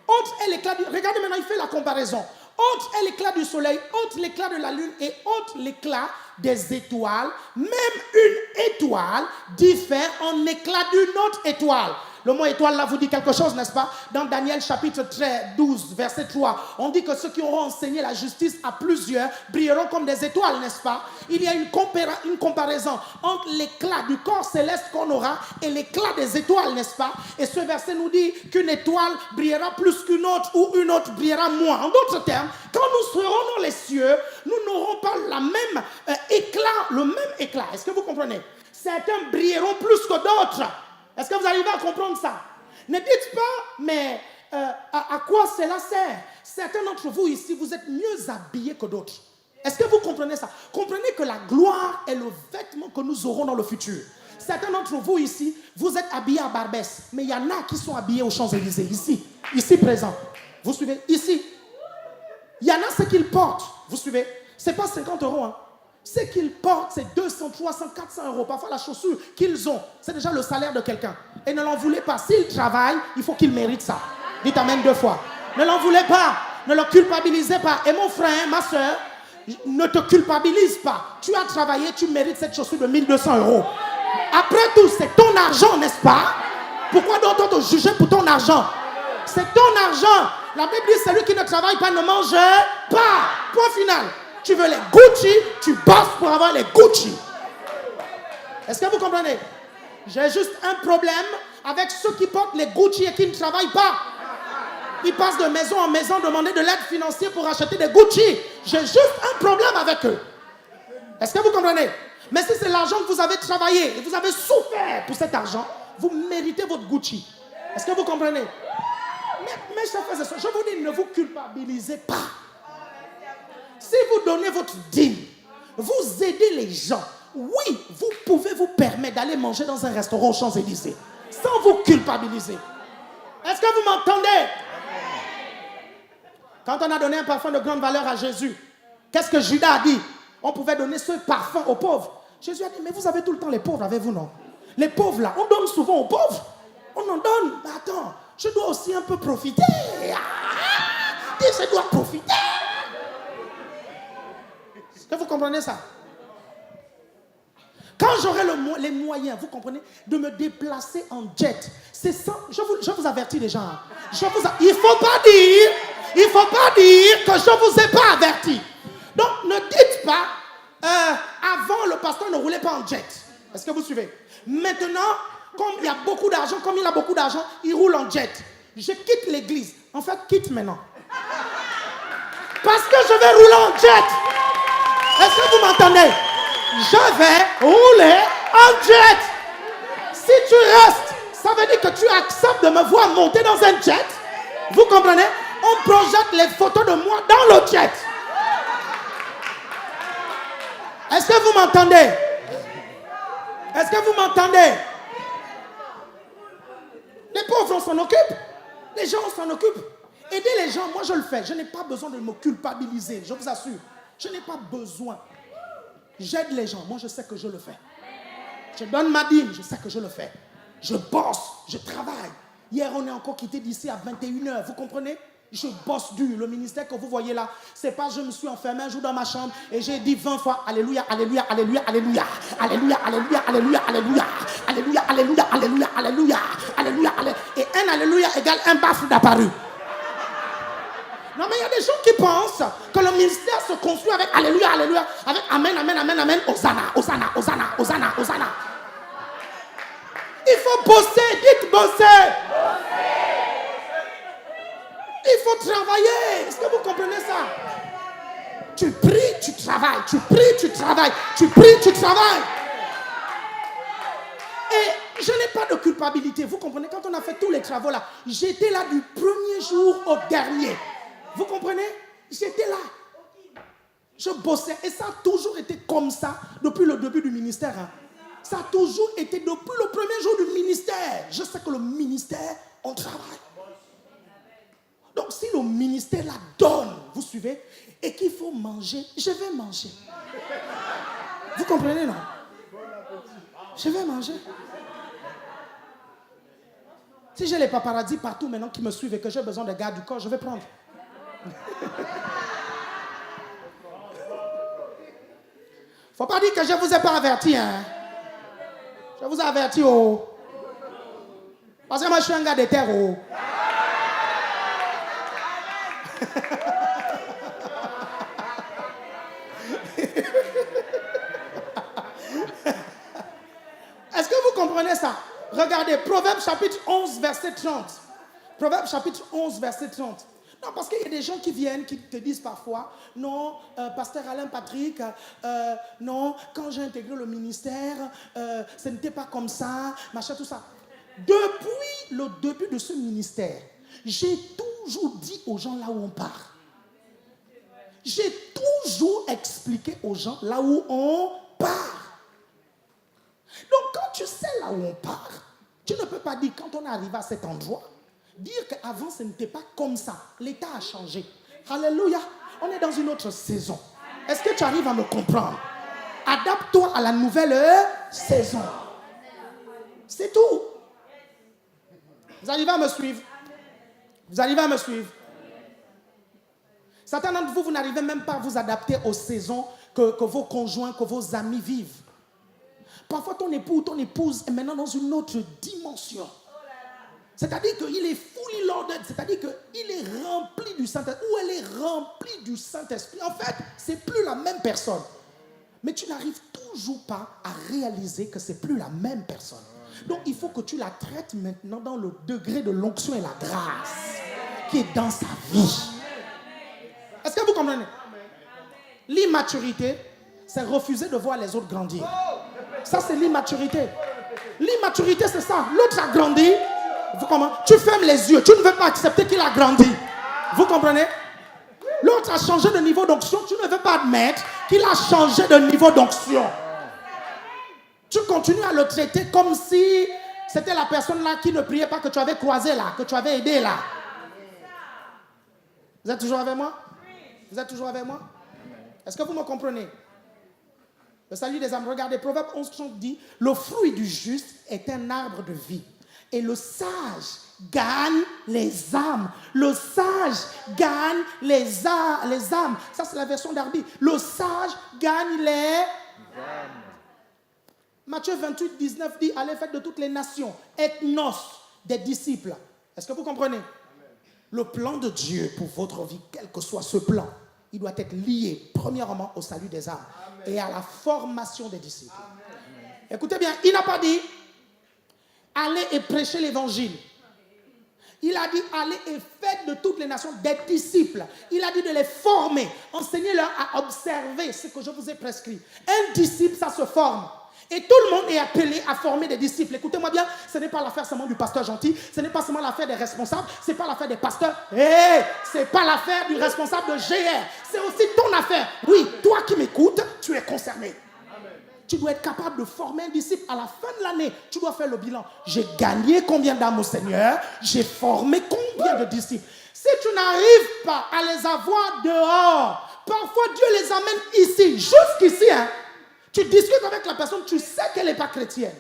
Autre est l'éclat du... Regardez maintenant, il fait la comparaison. Autre est l'éclat du soleil, autre l'éclat de la lune et autre l'éclat des étoiles. Même une étoile diffère en éclat d'une autre étoile. Le mot étoile là vous dit quelque chose, n'est-ce pas? Dans Daniel chapitre 12, verset 3, on dit que ceux qui auront enseigné la justice à plusieurs brilleront comme des étoiles, n'est-ce pas? Il y a une comparaison entre l'éclat du corps céleste qu'on aura et l'éclat des étoiles, n'est-ce pas? Et ce verset nous dit qu'une étoile brillera plus qu'une autre ou une autre brillera moins. En d'autres termes, quand nous serons dans les cieux, nous n'aurons pas la même éclat, le même éclat. Est-ce que vous comprenez? Certains brilleront plus que d'autres. Est-ce que vous arrivez à comprendre ça? Ne dites pas, mais à quoi cela sert? Certains d'entre vous ici, vous êtes mieux habillés que d'autres. Est-ce que vous comprenez ça? Comprenez que la gloire est le vêtement que nous aurons dans le futur. Certains d'entre vous ici, vous êtes habillés à Barbès, mais il y en a qui sont habillés aux Champs-Élysées, ici présent. Vous suivez? Ici. Il y en a ce qu'ils portent, vous suivez? Ce n'est pas 50 €, hein. Ce qu'ils portent, c'est 200, 300, 400 €. Parfois, la chaussure qu'ils ont, c'est déjà le salaire de quelqu'un. Et ne l'en voulez pas. S'ils travaillent, il faut qu'ils méritent ça. Dites amen 2 fois. Ne l'en voulez pas. Ne le culpabilisez pas. Et mon frère, ma soeur, ne te culpabilise pas. Tu as travaillé, tu mérites cette chaussure de 1200 €. Après tout, c'est ton argent, n'est-ce pas? Pourquoi doit-on te juger pour ton argent? C'est ton argent. La Bible dit, celui qui ne travaille pas ne mange pas. Point final. Tu veux les Gucci, tu bosses pour avoir les Gucci. Est-ce que vous comprenez? J'ai juste un problème avec ceux qui portent les Gucci et qui ne travaillent pas. Ils passent de maison en maison demander de l'aide financière pour acheter des Gucci. J'ai juste un problème avec eux. Est-ce que vous comprenez? Mais si c'est l'argent que vous avez travaillé et vous avez souffert pour cet argent, vous méritez votre Gucci. Est-ce que vous comprenez? Mais chers frères et sœurs, je vous dis, ne vous culpabilisez pas. Si vous donnez votre dîme, vous aidez les gens. Oui, vous pouvez vous permettre d'aller manger dans un restaurant aux Champs-Élysées sans vous culpabiliser. Est-ce que vous m'entendez? Quand on a donné un parfum de grande valeur à Jésus, qu'est-ce que Judas a dit? On pouvait donner ce parfum aux pauvres. Jésus a dit, mais vous avez tout le temps les pauvres avec vous, non? Les pauvres là, on donne souvent aux pauvres. On en donne. Mais attends, je dois aussi un peu profiter. Je dois profiter. Est-ce que vous comprenez ça? Quand j'aurai les moyens, vous comprenez, de me déplacer en jet, c'est ça. Je vous avertis les gens. Il ne faut pas dire que je ne vous ai pas averti. Donc ne dites pas, avant le pasteur ne roulait pas en jet. Est-ce que vous suivez? Maintenant, comme il a beaucoup d'argent, il roule en jet. Je quitte l'église. En fait, quitte maintenant. Parce que je vais rouler en jet. Est-ce que vous m'entendez? Je vais rouler en jet. Si tu restes, ça veut dire que tu acceptes de me voir monter dans un jet. Vous comprenez? On projette les photos de moi dans le jet. Est-ce que vous m'entendez? Est-ce que vous m'entendez? Les pauvres, on s'en occupe. Les gens, on s'en occupe. Aider les gens, moi je le fais. Je n'ai pas besoin de me culpabiliser, je vous assure. Je n'ai pas besoin. J'aide les gens, moi je sais que je le fais. Je donne ma dîme, je sais que je le fais. Je bosse, je travaille. Hier, on est encore quitté d'ici à 21 h, vous comprenez? Je bosse dur. Le ministère que vous voyez là, c'est pas je me suis enfermé un jour dans ma chambre et j'ai dit 20 fois Alléluia, Alléluia, Alléluia, Alléluia, Alléluia, Alléluia, Alléluia, Alléluia, Alléluia, Alléluia, Alléluia, Alléluia, Alléluia, Alléluia. Et un Alléluia égale un baffle d'apparu. Non, mais il y a des gens qui pensent que le ministère se construit avec Alléluia, Alléluia, avec Amen, Amen, Amen, Amen, Hosanna, Hosanna, Hosanna, Hosanna, Hosanna. Il faut bosser, dites bosser. Il faut travailler. Est-ce que vous comprenez ça? Tu pries, tu travailles. Tu pries, tu travailles. Tu pries, tu travailles. Et je n'ai pas de culpabilité. Vous comprenez? Quand on a fait tous les travaux là, j'étais là du premier jour au dernier. Vous comprenez? J'étais là. Je bossais. Et ça a toujours été comme ça depuis le début du ministère. Hein. Ça a toujours été depuis le premier jour du ministère. Je sais que le ministère, on travaille. Donc si le ministère la donne, vous suivez, et qu'il faut manger, je vais manger. Vous comprenez, non? Je vais manger. Si j'ai les paparazzis partout maintenant qui me suivent et que j'ai besoin de garde du corps, je vais prendre. Faut pas dire que je ne vous ai pas averti. Hein. Je vous ai averti. Oh. Parce que moi, je suis un gars de terre. Oh. Est-ce que vous comprenez ça? Regardez, Proverbe chapitre 11, verset 30. Proverbe chapitre 11, verset 30. Non, parce qu'il y a des gens qui viennent, qui te disent parfois, non, pasteur Alain Patrick, non, quand j'ai intégré le ministère, ce n'était pas comme ça, machin, tout ça. Depuis le début de ce ministère, j'ai toujours dit aux gens là où on part. J'ai toujours expliqué aux gens là où on part. Donc, quand tu sais là où on part, tu ne peux pas dire, quand on est arrivé à cet endroit, dire qu'avant, ce n'était pas comme ça. L'état a changé. Alléluia. On est dans une autre saison. Est-ce que tu arrives à me comprendre? Adapte-toi à la nouvelle saison. C'est tout. Vous arrivez à me suivre? Vous arrivez à me suivre? Certains d'entre vous, vous n'arrivez même pas à vous adapter aux saisons que vos conjoints, que vos amis vivent. Parfois, ton époux ou ton épouse est maintenant dans une autre dimension. C'est-à-dire qu'il est fully loaded, c'est-à-dire qu'il est rempli du Saint-Esprit, ou elle est remplie du Saint-Esprit. En fait, ce n'est plus la même personne. Mais tu n'arrives toujours pas à réaliser que ce n'est plus la même personne. Donc, il faut que tu la traites maintenant dans le degré de l'onction et la grâce qui est dans sa vie. Est-ce que vous comprenez? L'immaturité, c'est refuser de voir les autres grandir. Ça, c'est l'immaturité. L'immaturité, c'est ça. L'autre a grandi. Vous comprenez? Tu fermes les yeux. Tu ne veux pas accepter qu'il a grandi. Vous comprenez? L'autre a changé de niveau d'onction. Tu ne veux pas admettre qu'il a changé de niveau d'onction. Tu continues à le traiter comme si c'était la personne là qui ne priait pas, que tu avais croisé là, que tu avais aidé là. Vous êtes toujours avec moi? Vous êtes toujours avec moi? Est-ce que vous me comprenez? Le salut des âmes. Regardez, Proverbe 11:30 dit, le fruit du juste est un arbre de vie. Et le sage gagne les âmes. Le sage gagne les âmes. Ça, c'est la version d'Arby. Le sage gagne les âmes. Matthieu 28:19 dit, allez, faites de toutes les nations, ethnos, des disciples. Est-ce que vous comprenez? Amen. Le plan de Dieu pour votre vie, quel que soit ce plan, il doit être lié premièrement au salut des âmes. Amen. Et à la formation des disciples. Amen. Écoutez bien, il n'a pas dit allez et prêchez l'évangile. Il a dit allez et faites de toutes les nations des disciples. Il a dit de les former. Enseignez-leur à observer ce que je vous ai prescrit. Un disciple, ça se forme. Et tout le monde est appelé à former des disciples. Écoutez-moi bien, ce n'est pas l'affaire seulement du pasteur gentil, ce n'est pas seulement l'affaire des responsables, ce n'est pas l'affaire des pasteurs, ce n'est pas l'affaire du responsable de GR, c'est aussi ton affaire. Oui, toi qui m'écoutes, tu es concerné. Amen. Tu dois être capable de former un disciple. À la fin de l'année, tu dois faire le bilan. J'ai gagné combien d'âmes au Seigneur? J'ai formé combien de disciples? Si tu n'arrives pas à les avoir dehors, parfois Dieu les amène ici, jusqu'ici, hein. Tu discutes avec la personne, tu sais qu'elle n'est pas chrétienne.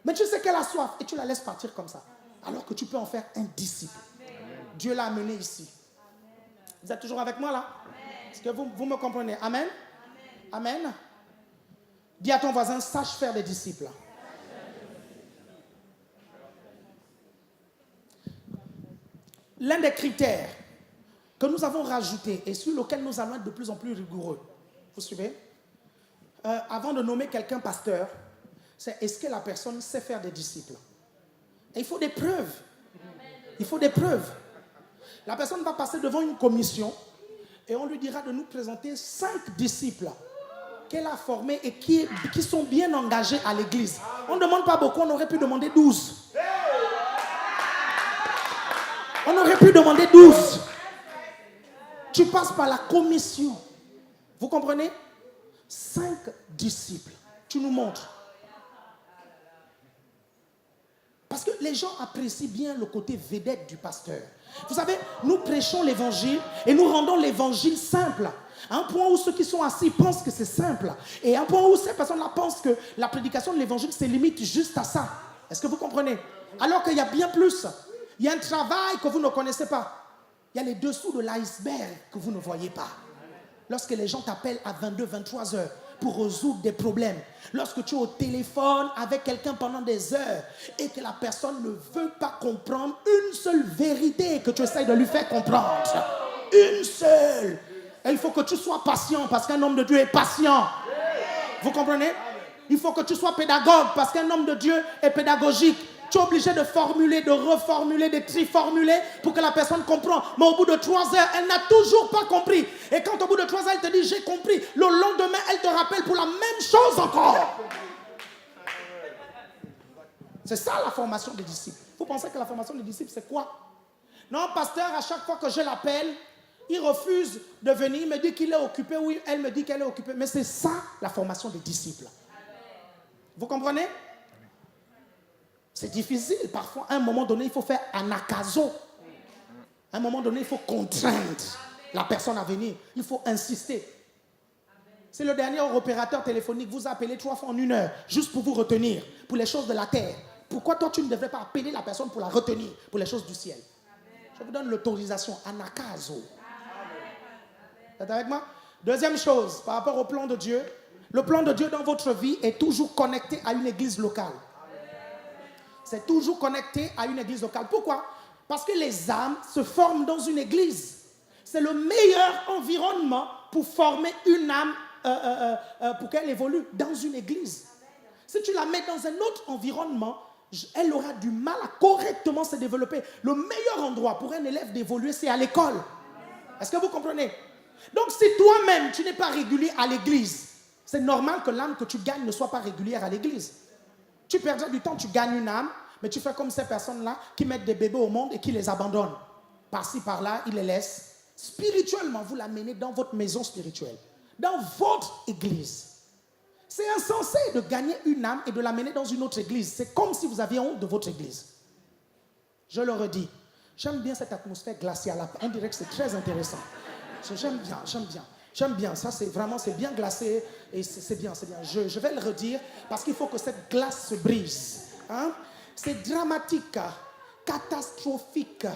Mais tu sais qu'elle a soif et tu la laisses partir comme ça. Alors que tu peux en faire un disciple. Amen. Dieu l'a amené ici. Amen. Vous êtes toujours avec moi là? Est-ce que vous me comprenez? Amen? Amen. Amen. Dis à ton voisin, sache faire des disciples. L'un des critères que nous avons rajouté et sur lequel nous allons être de plus en plus rigoureux. Vous suivez? Avant de nommer quelqu'un pasteur, c'est est-ce que la personne sait faire des disciples? Et il faut des preuves. Il faut des preuves. La personne va passer devant une commission. Et on lui dira de nous présenter 5 disciples qu'elle a formés et qui sont bien engagés à l'église. On ne demande pas beaucoup, on aurait pu demander 12. On aurait pu demander 12. Tu passes par la commission. Vous comprenez? 5 disciples. Tu nous montres. Parce que les gens apprécient bien le côté vedette du pasteur. Vous savez, nous prêchons l'évangile et nous rendons l'évangile simple. À un point où ceux qui sont assis pensent que c'est simple. Et à un point où ces personnes-là pensent que la prédication de l'évangile se limite juste à ça. Est-ce que vous comprenez? Alors qu'il y a bien plus. Il y a un travail que vous ne connaissez pas. Il y a les dessous de l'iceberg que vous ne voyez pas. Lorsque les gens t'appellent à 22, 23 heures pour résoudre des problèmes. Lorsque tu es au téléphone avec quelqu'un pendant des heures et que la personne ne veut pas comprendre une seule vérité que tu essayes de lui faire comprendre. Une seule. Et il faut que tu sois patient parce qu'un homme de Dieu est patient. Vous comprenez? Il faut que tu sois pédagogue parce qu'un homme de Dieu est pédagogique. Tu es obligé de formuler, de reformuler, de triformuler pour que la personne comprenne. Mais au bout de 3 heures, elle n'a toujours pas compris. Et quand au bout de 3 heures, elle te dit j'ai compris, le lendemain, elle te rappelle pour la même chose encore. C'est ça la formation des disciples. Vous pensez que la formation des disciples, c'est quoi? Non, pasteur, à chaque fois que je l'appelle, il refuse de venir, il me dit qu'il est occupé, oui, elle me dit qu'elle est occupée. Mais c'est ça la formation des disciples. Vous comprenez? C'est difficile. Parfois, à un moment donné, il faut faire anakazo. À un moment donné, il faut contraindre la personne à venir. Il faut insister. C'est le dernier opérateur téléphonique. Vous appelez 3 fois en 1 heure, juste pour vous retenir, pour les choses de la terre. Pourquoi toi, tu ne devrais pas appeler la personne pour la retenir, pour les choses du ciel? Je vous donne l'autorisation. Anakazo. Vous êtes avec moi? Deuxième chose, par rapport au plan de Dieu. Le plan de Dieu dans votre vie est toujours connecté à une église locale. C'est toujours connecté à une église locale. Pourquoi? Parce que les âmes se forment dans une église. C'est le meilleur environnement pour former une âme, pour qu'elle évolue dans une église. Si tu la mets dans un autre environnement, elle aura du mal à correctement se développer. Le meilleur endroit pour un élève d'évoluer, c'est à l'école. Est-ce que vous comprenez? Donc si toi-même, tu n'es pas régulier à l'église, c'est normal que l'âme que tu gagnes ne soit pas régulière à l'église. Tu perdras du temps, tu gagnes une âme, mais tu fais comme ces personnes-là qui mettent des bébés au monde et qui les abandonnent. Par-ci, par-là, ils les laissent. Spirituellement, vous l'amenez dans votre maison spirituelle, dans votre église. C'est insensé de gagner une âme et de l'amener dans une autre église. C'est comme si vous aviez honte de votre église. Je le redis. J'aime bien cette atmosphère glaciale. On dirait que c'est très intéressant. J'aime bien. Ça, c'est vraiment, c'est bien glacé et c'est bien. Je vais le redire parce qu'il faut que cette glace se brise. Hein? C'est dramatique, catastrophique.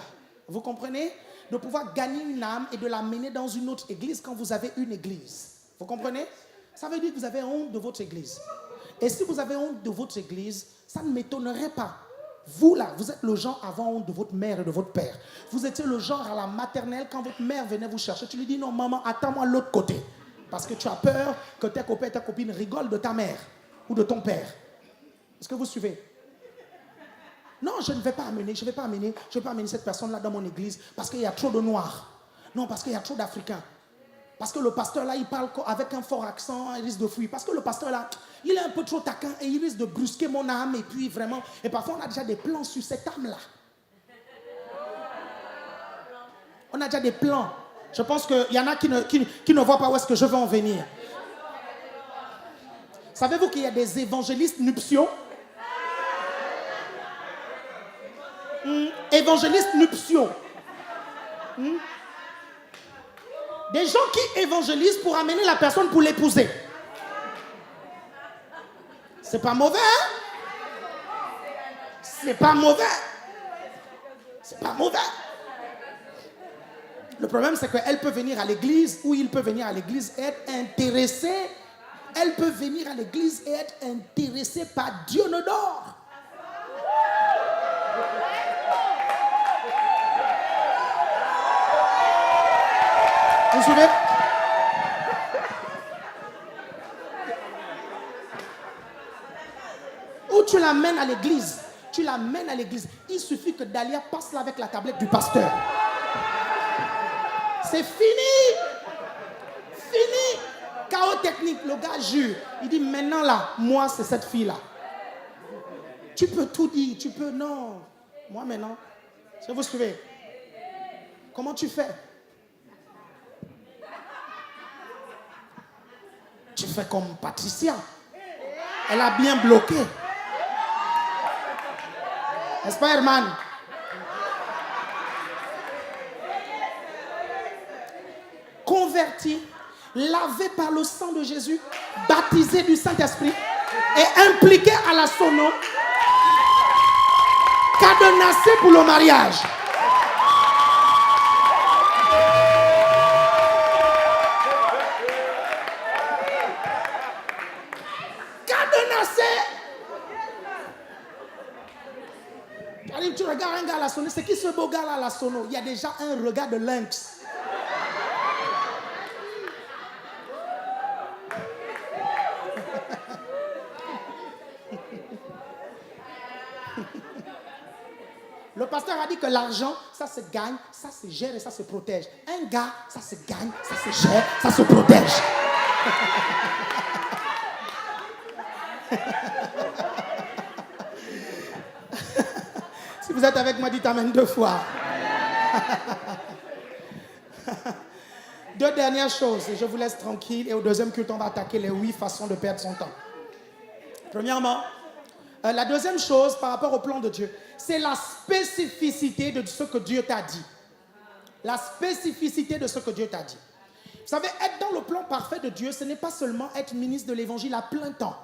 Vous comprenez? De pouvoir gagner une âme et de l'amener dans une autre église quand vous avez une église. Vous comprenez? Ça veut dire que vous avez honte de votre église. Et si vous avez honte de votre église, ça ne m'étonnerait pas. Vous là, vous êtes le genre avant honte de votre mère et de votre père. Vous étiez le genre à la maternelle, quand votre mère venait vous chercher, tu lui dis non maman, attends-moi de l'autre côté. Parce que tu as peur que tes copains et tes copines rigolent de ta mère ou de ton père. Est-ce que vous suivez? Non, je ne vais pas amener cette personne-là dans mon église parce qu'il y a trop de noirs. Non, parce qu'il y a trop d'Africains. Parce que le pasteur là, il parle avec un fort accent, il risque de fuir. Parce que le pasteur là, il est un peu trop taquin et il risque de brusquer mon âme. Et puis vraiment, et parfois on a déjà des plans sur cette âme-là. On a déjà des plans. Je pense qu'il y en a qui ne voient pas où est-ce que je veux en venir. Savez-vous qu'il y a des évangélistes nuptiaux? Évangélistes nuptiaux. Des gens qui évangélisent pour amener la personne pour l'épouser. C'est pas mauvais, hein? C'est pas mauvais. C'est pas mauvais. Le problème, c'est qu'elle peut venir à l'église ou il peut venir à l'église et être intéressé. Elle peut venir à l'église et être intéressée par Dionodore. Vous suivez? Ou tu l'amènes à l'église. Tu l'amènes à l'église. Il suffit que Dalia passe là avec la tablette du pasteur. C'est fini. chaos technique. Le gars jure. Il dit, maintenant là, moi, c'est cette fille-là. Tu peux tout dire. Tu peux, non. Moi, maintenant. Est-ce que vous suivez? Comment tu fais? Tu fais comme Patricia. Elle a bien bloqué. N'est-ce pas, Herman? Converti, lavé par le sang de Jésus, baptisé du Saint-Esprit et impliqué à la sono, cadenassé pour le mariage. Tu regardes un gars à la sono, c'est qui ce beau gars là à la sono? Il y a déjà un regard de lynx. Le pasteur a dit que l'argent, ça se gagne, ça se gère et ça se protège. Un gars, ça se gagne, ça se gère, ça se protège. Si vous êtes avec moi, dites amen 2 fois. Deux dernières choses, et je vous laisse tranquille. Et au deuxième culte, on va attaquer les 8 façons de perdre son temps. Premièrement, la deuxième chose par rapport au plan de Dieu, c'est la spécificité de ce que Dieu t'a dit. La spécificité de ce que Dieu t'a dit. Vous savez, être dans le plan parfait de Dieu, ce n'est pas seulement être ministre de l'évangile à plein temps.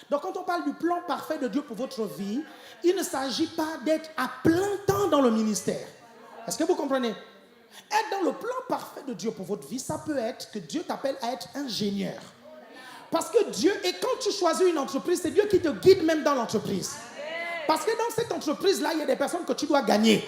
Donc quand on parle du plan parfait de Dieu pour votre vie, il ne s'agit pas d'être à plein temps dans le ministère. Est-ce que vous comprenez? Être dans le plan parfait de Dieu pour votre vie, ça peut être que Dieu t'appelle à être ingénieur. Parce que Dieu, et quand tu choisis une entreprise, c'est Dieu qui te guide même dans l'entreprise. Parce que dans cette entreprise-là, il y a des personnes que tu dois gagner.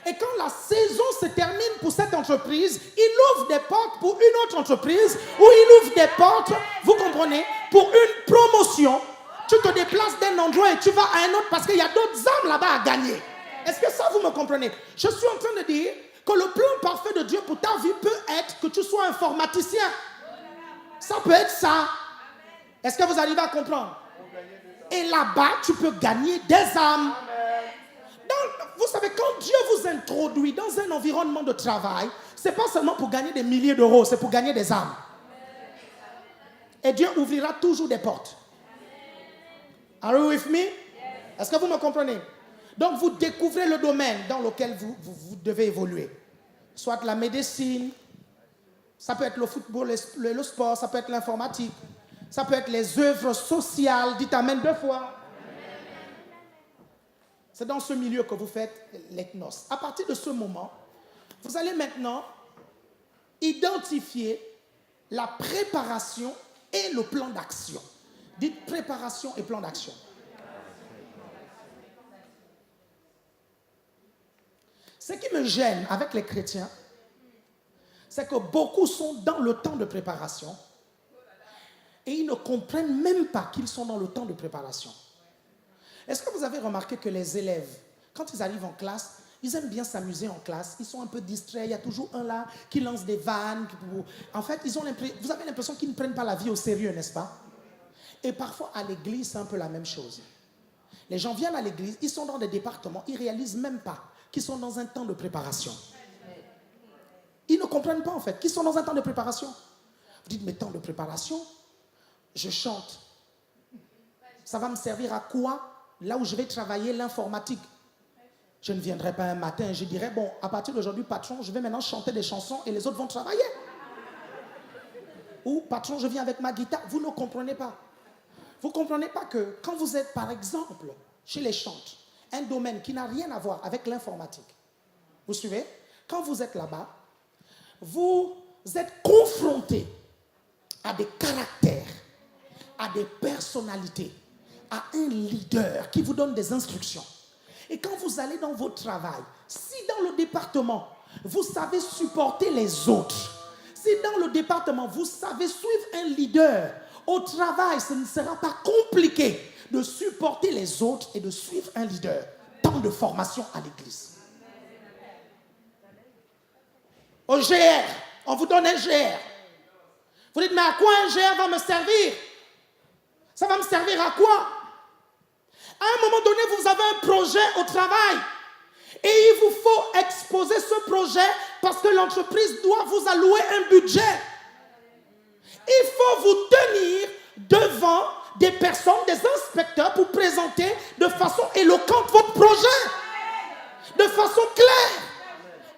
Et quand la saison se termine pour cette entreprise, il ouvre des portes pour une autre entreprise, ou il ouvre des portes, vous comprenez, pour une promotion. Tu te déplaces d'un endroit et tu vas à un autre parce qu'il y a d'autres âmes là-bas à gagner. Est-ce que ça, vous me comprenez? Je suis en train de dire que le plan parfait de Dieu pour ta vie peut être que tu sois informaticien. Ça peut être ça. Est-ce que vous arrivez à comprendre? Et là-bas, tu peux gagner des âmes. Vous savez, quand Dieu vous introduit dans un environnement de travail, ce n'est pas seulement pour gagner des milliers d'euros, c'est pour gagner des âmes. Et Dieu ouvrira toujours des portes. Are you with me? Est-ce que vous me comprenez? Donc, vous découvrez le domaine dans lequel vous devez évoluer. Soit la médecine, ça peut être le football, le sport, ça peut être l'informatique, ça peut être les œuvres sociales. Dites amen 2 fois. C'est dans ce milieu que vous faites l'ethnos. À partir de ce moment, vous allez maintenant identifier la préparation et le plan d'action. Dites préparation et plan d'action. Ce qui me gêne avec les chrétiens, c'est que beaucoup sont dans le temps de préparation et ils ne comprennent même pas qu'ils sont dans le temps de préparation. Est-ce que vous avez remarqué que les élèves, quand ils arrivent en classe, ils aiment bien s'amuser en classe, ils sont un peu distraits, il y a toujours un là qui lance des vannes. En fait, vous avez l'impression qu'ils ne prennent pas la vie au sérieux, n'est-ce pas? Et parfois, à l'église, c'est un peu la même chose. Les gens viennent à l'église, ils sont dans des départements, ils ne réalisent même pas qu'ils sont dans un temps de préparation. Ils ne comprennent pas en fait qu'ils sont dans un temps de préparation. Vous dites, mais temps de préparation, je chante. Ça va me servir à quoi? Là où je vais travailler l'informatique. Je ne viendrai pas un matin et je dirai, bon, à partir d'aujourd'hui, patron, je vais maintenant chanter des chansons et les autres vont travailler. Ou, patron, je viens avec ma guitare. Vous ne comprenez pas. Vous ne comprenez pas que quand vous êtes, par exemple, chez les chantres, un domaine qui n'a rien à voir avec l'informatique, vous suivez? Quand vous êtes là-bas, vous êtes confronté à des caractères, à des personnalités, à un leader qui vous donne des instructions. Et quand vous allez dans votre travail, si dans le département, vous savez supporter les autres, si dans le département, vous savez suivre un leader, au travail, ce ne sera pas compliqué de supporter les autres et de suivre un leader. Tant de formation à l'église. Au GR, on vous donne un GR. Vous dites, mais à quoi un GR va me servir? Ça va me servir à quoi? À un moment donné, vous avez un projet au travail et il vous faut exposer ce projet parce que l'entreprise doit vous allouer un budget. Il faut vous tenir devant des personnes, des inspecteurs pour présenter de façon éloquente votre projet, de façon claire.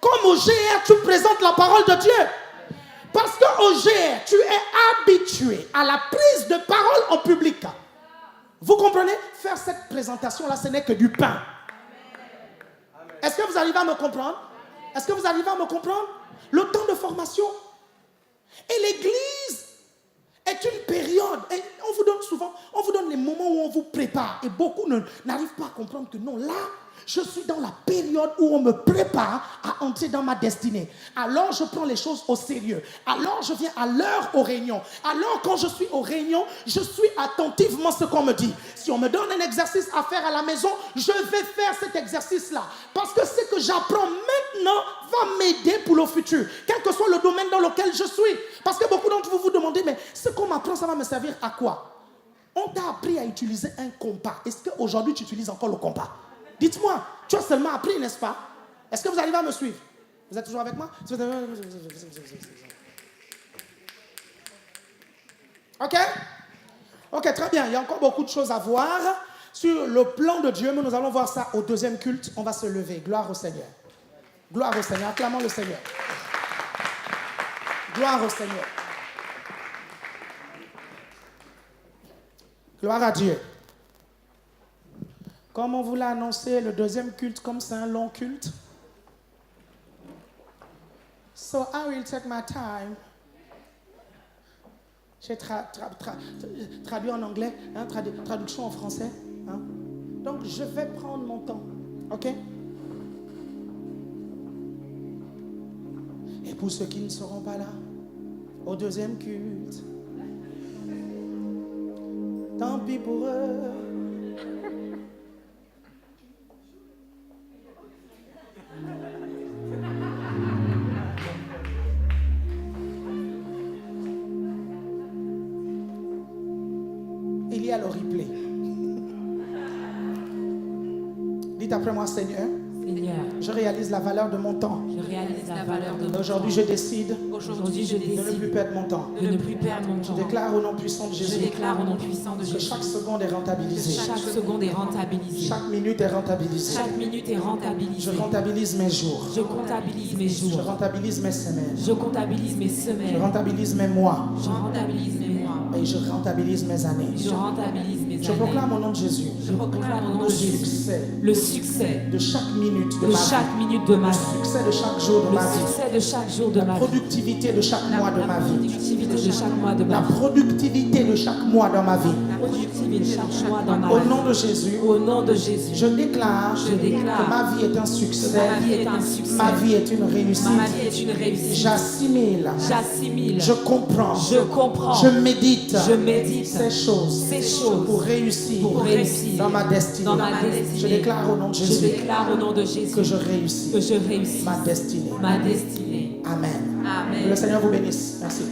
Comme au GR, tu présentes la parole de Dieu. Parce qu'au GR, tu es habitué à la prise de parole en public. Vous comprenez? Faire cette présentation-là, ce n'est que du pain. Est-ce que vous arrivez à me comprendre? Est-ce que vous arrivez à me comprendre? Le temps de formation. Et l'église est une période. Et on vous donne souvent, on vous donne les moments où on vous prépare. Et beaucoup n'arrivent pas à comprendre que non, là, je suis dans la période où on me prépare à entrer dans ma destinée. Alors, je prends les choses au sérieux. Alors, je viens à l'heure aux réunions. Alors, quand je suis aux réunions, je suis attentivement ce qu'on me dit. Si on me donne un exercice à faire à la maison, je vais faire cet exercice-là. Parce que ce que j'apprends maintenant va m'aider pour le futur. Quel que soit le domaine dans lequel je suis. Parce que beaucoup d'entre vous vous demandez, mais ce qu'on m'apprend, ça va me servir à quoi? On t'a appris à utiliser un compas. Est-ce qu'aujourd'hui, tu utilises encore le compas? Dites-moi, tu as seulement appris, n'est-ce pas? Est-ce que vous arrivez à me suivre? Vous êtes toujours avec moi? Ok? Ok, très bien. Il y a encore beaucoup de choses à voir sur le plan de Dieu, mais nous allons voir ça au deuxième culte. On va se lever. Gloire au Seigneur. Gloire au Seigneur. Acclamons le Seigneur. Gloire au Seigneur. Gloire à Dieu. Comme on vous l'a annoncé, le deuxième culte, comme c'est un long culte. So I will take my time. J'ai traduit en anglais, hein, traduction en français. Hein. Donc je vais prendre mon temps. Ok? Et pour ceux qui ne seront pas là, au deuxième culte, tant pis pour eux. Il y a le replay. Dites après moi, Seigneur, je réalise la valeur de mon temps. Aujourd'hui, je décide de ne plus perdre mon temps. Je déclare au nom puissant de Jésus que chaque seconde est rentabilisée. Chaque minute est rentabilisée. Je rentabilise mes jours. Je rentabilise mes semaines. Je rentabilise mes mois. Et je rentabilise mes années. Je proclame au nom de Jésus le succès de chaque minute de ma vie. Le succès de chaque jour de ma vie. La productivité de chaque mois de ma vie. La productivité de chaque mois dans ma vie. Au nom de Jésus, je déclare que ma vie est un succès. Ma vie est une réussite. J'assimile. Je comprends. Je médite ces choses pour réussir dans ma destinée. Je déclare au nom de Jésus que je réussis ma destinée. Amen. Que le Seigneur vous bénisse. Merci.